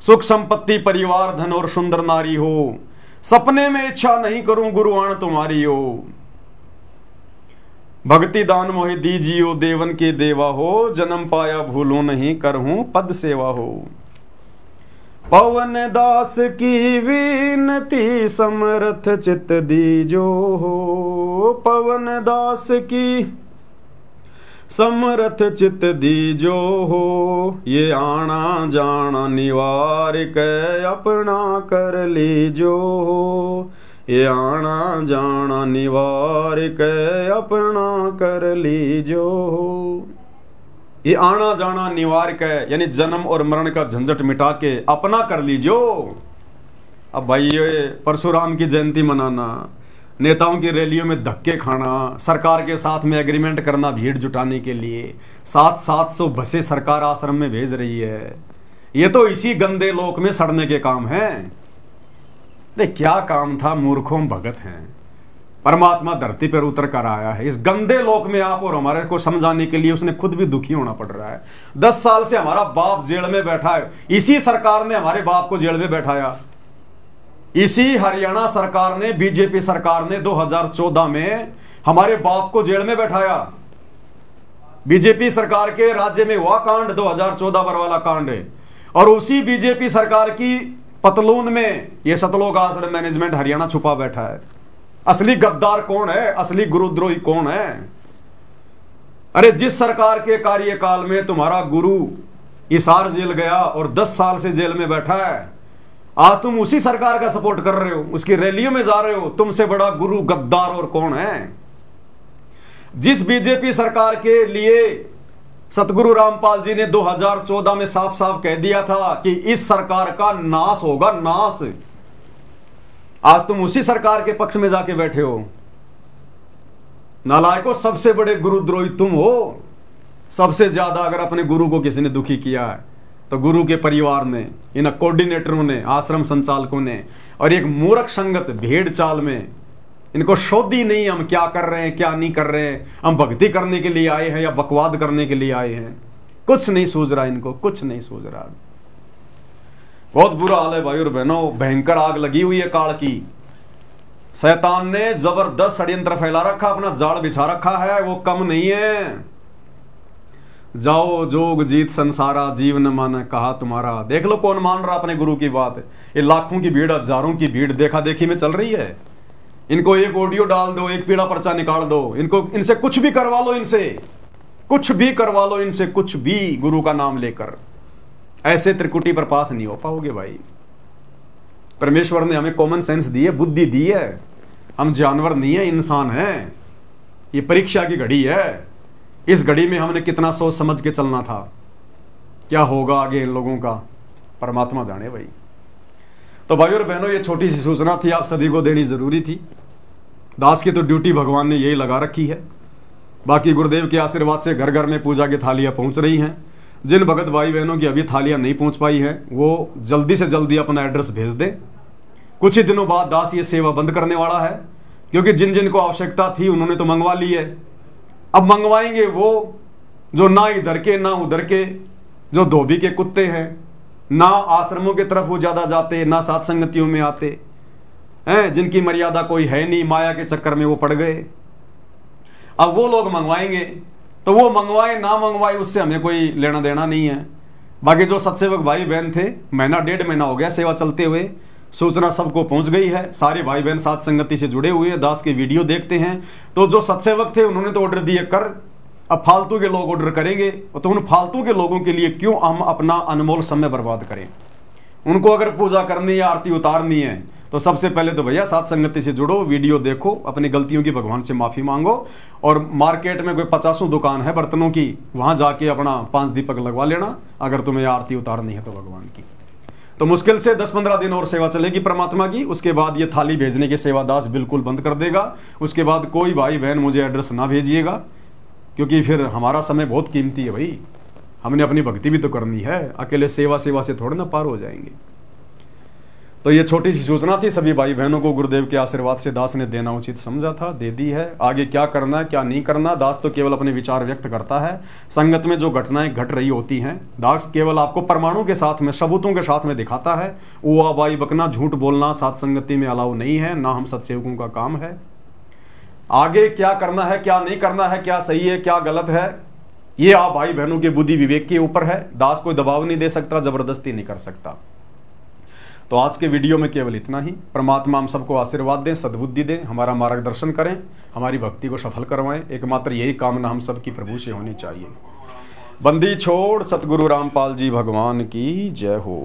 सुख संपत्ति, परिवार, धन और सुंदर नारी हो, सपने में इच्छा नहीं करूं गुरुआण तुम्हारी हो। भक्ति दान मोहि दीजियो देवन के देवा हो, जन्म पाया भूलो नहीं करहूं पद सेवा हो। पवन दास की विनती समर्थ चित दीजो हो, पवन दास की समर्थ चित दीजो हो। ये आना जाना निवार के अपना कर लीजो हो, ये आना जाना निवार के अपना कर लीजो हो। ये आना जाना निवार के यानी जन्म और मरण का झंझट मिटा के अपना कर लीजो। अब भाई ये परशुराम की जयंती मनाना, नेताओं की रैलियों में धक्के खाना, सरकार के साथ में एग्रीमेंट करना भीड़ जुटाने के लिए, 700 बसें सरकार आश्रम में भेज रही है, ये तो इसी गंदे लोक में सड़ने के काम हैं। अरे क्या काम था, मूर्खों भगत हैं। परमात्मा धरती पर उतर कर आया है इस गंदे लोक में, आप और हमारे को समझाने के लिए उसने खुद भी दुखी होना पड़ रहा है। 10 साल से हमारा बाप जेल में बैठा है, इसी सरकार ने हमारे बाप को जेल में बैठाया। इसी हरियाणा सरकार ने, बीजेपी सरकार ने 2014 में हमारे बाप को जेल में बैठाया। बीजेपी सरकार के राज्य में हुआ कांड 2014 पर वाला कांड है। और उसी बीजेपी सरकार की पतलून में यह सतलोक आश्रम मैनेजमेंट हरियाणा छुपा बैठा है। असली गद्दार कौन है, असली गुरुद्रोही कौन है? अरे जिस सरकार के कार्यकाल में तुम्हारा गुरु हिसार जेल गया और 10 साल से जेल में बैठा है, आज तुम उसी सरकार का सपोर्ट कर रहे हो, उसकी रैलियों में जा रहे हो। तुमसे बड़ा गुरु गद्दार और कौन है? जिस बीजेपी सरकार के लिए सतगुरु रामपाल जी ने 2014 में साफ साफ कह दिया था कि इस सरकार का नाश होगा, नाश, आज तुम उसी सरकार के पक्ष में जाके बैठे हो। नालायकों, सबसे बड़े गुरुद्रोही तुम हो। सबसे ज्यादा अगर अपने गुरु को किसी ने दुखी किया है तो गुरु के परिवार ने, इन कोऑर्डिनेटरों ने, आश्रम संचालकों ने, और एक मूर्ख संगत भेड़ चाल में। इनको शोधी नहीं हम क्या कर रहे हैं क्या नहीं कर रहे हैं, हम भक्ति करने के लिए आए हैं या बकवाद करने के लिए आए हैं, कुछ नहीं सूझ रहा इनको, कुछ नहीं सूझ रहा। बहुत बुरा हाल है भाई और बहनों, भयंकर आग लगी हुई है काल की। शैतान ने जबरदस्त षड्यंत्र फैला रखा, अपना जाल बिछा रखा है, वो कम नहीं है। जाओ जोग जीत संसारा, जीव न माने कहा तुम्हारा। देख लो कौन मान रहा अपने गुरु की बात। ये लाखों की भीड़, हजारों की भीड़ देखा देखी में चल रही है। इनको एक ऑडियो डाल दो, एक पीड़ा पर्चा निकाल दो, इनको इनसे कुछ भी करवा लो, इनसे कुछ भी करवा लो, इनसे कुछ भी, गुरु का नाम लेकर। ऐसे त्रिकुटी पर पास नहीं हो पाओगे भाई। परमेश्वर ने हमें कॉमन सेंस दी है, बुद्धि दी है। हम जानवर नहीं है, इंसान हैं। ये परीक्षा की घड़ी है। इस घड़ी में हमने कितना सोच समझ के चलना था, क्या होगा आगे इन लोगों का, परमात्मा जाने भाई। तो भाई और बहनों, ये छोटी सी सूचना थी, आप सभी को देनी जरूरी थी। दास की तो ड्यूटी भगवान ने यही लगा रखी है। बाकी गुरुदेव के आशीर्वाद से घर घर में पूजा की थालियां पहुंच रही हैं। जिन भगत भाई बहनों की अभी थालियां नहीं पहुंच पाई हैं, वो जल्दी से जल्दी अपना एड्रेस भेज दें। कुछ ही दिनों बाद दास ये सेवा बंद करने वाला है, क्योंकि जिन जिन को आवश्यकता थी उन्होंने तो मंगवा ली है। अब मंगवाएंगे वो जो ना इधर के ना उधर के, जो धोबी के कुत्ते हैं, ना आश्रमों की तरफ वो ज्यादा जाते, ना साथ संगतियों में आते हैं, जिनकी मर्यादा कोई है नहीं, माया के चक्कर में वो पड़ गए। अब वो लोग मंगवाएंगे, तो वो मंगवाए ना मंगवाए उससे हमें कोई लेना देना नहीं है। बाकी जो सत्सेवक भाई बहन थे, महीना 1.5 महीना हो गया सेवा चलते हुए, सूचना सबको पहुंच गई है, सारे भाई बहन साथ संगति से जुड़े हुए हैं, दास के वीडियो देखते हैं। तो जो सत्सेवक थे उन्होंने तो ऑर्डर दिए कर, अब फालतू के लोग ऑर्डर करेंगे, तो उन फालतू के लोगों के लिए क्यों हम अपना अनमोल समय बर्बाद करें। उनको अगर पूजा करनी या आरती उतारनी है तो सबसे पहले तो भैया साथ संगति से जुड़ो, वीडियो देखो, अपनी गलतियों की भगवान से माफी मांगो, और मार्केट में कोई 50 दुकान है बर्तनों की, वहां जाके अपना 5 दीपक लगवा लेना अगर तुम्हें आरती उतारनी है तो भगवान की। तो मुश्किल से 10-15 दिन और सेवा चलेगी परमात्मा की, उसके बाद ये थाली भेजने के सेवादास बिल्कुल बंद कर देगा। उसके बाद कोई भाई बहन मुझे एड्रेस ना भेजिएगा, क्योंकि फिर हमारा समय बहुत कीमती है भाई, हमने अपनी भक्ति भी तो करनी है, अकेले सेवा से थोड़े ना पार हो जाएंगे। तो ये छोटी सी सूचना थी, सभी भाई बहनों को गुरुदेव के आशीर्वाद से दास ने देना उचित समझा था, दे दी है। आगे क्या करना है क्या नहीं करना, दास तो केवल अपने विचार व्यक्त करता है। संगत में जो घटनाएं घट रही होती हैं, दास केवल आपको प्रमाणों के साथ में, सबूतों के साथ में दिखाता है। वो बाई बकना, झूठ बोलना साथ संगति में अलाउ नहीं है, ना हम सत्सेवकों का काम है। आगे क्या करना है क्या नहीं करना है, क्या सही है क्या गलत है, ये आप भाई बहनों के बुद्धि विवेक के ऊपर है। दास कोई दबाव नहीं दे सकता, जबरदस्ती नहीं कर सकता। तो आज के वीडियो में केवल इतना ही। परमात्मा हम सबको आशीर्वाद दें, सद्बुद्धि दें, हमारा मार्गदर्शन करें, हमारी भक्ति को सफल करवाएं। एकमात्र यही कामना हम सबकी प्रभु से होनी चाहिए। बंदी छोड़ सतगुरु रामपाल जी भगवान की जय हो।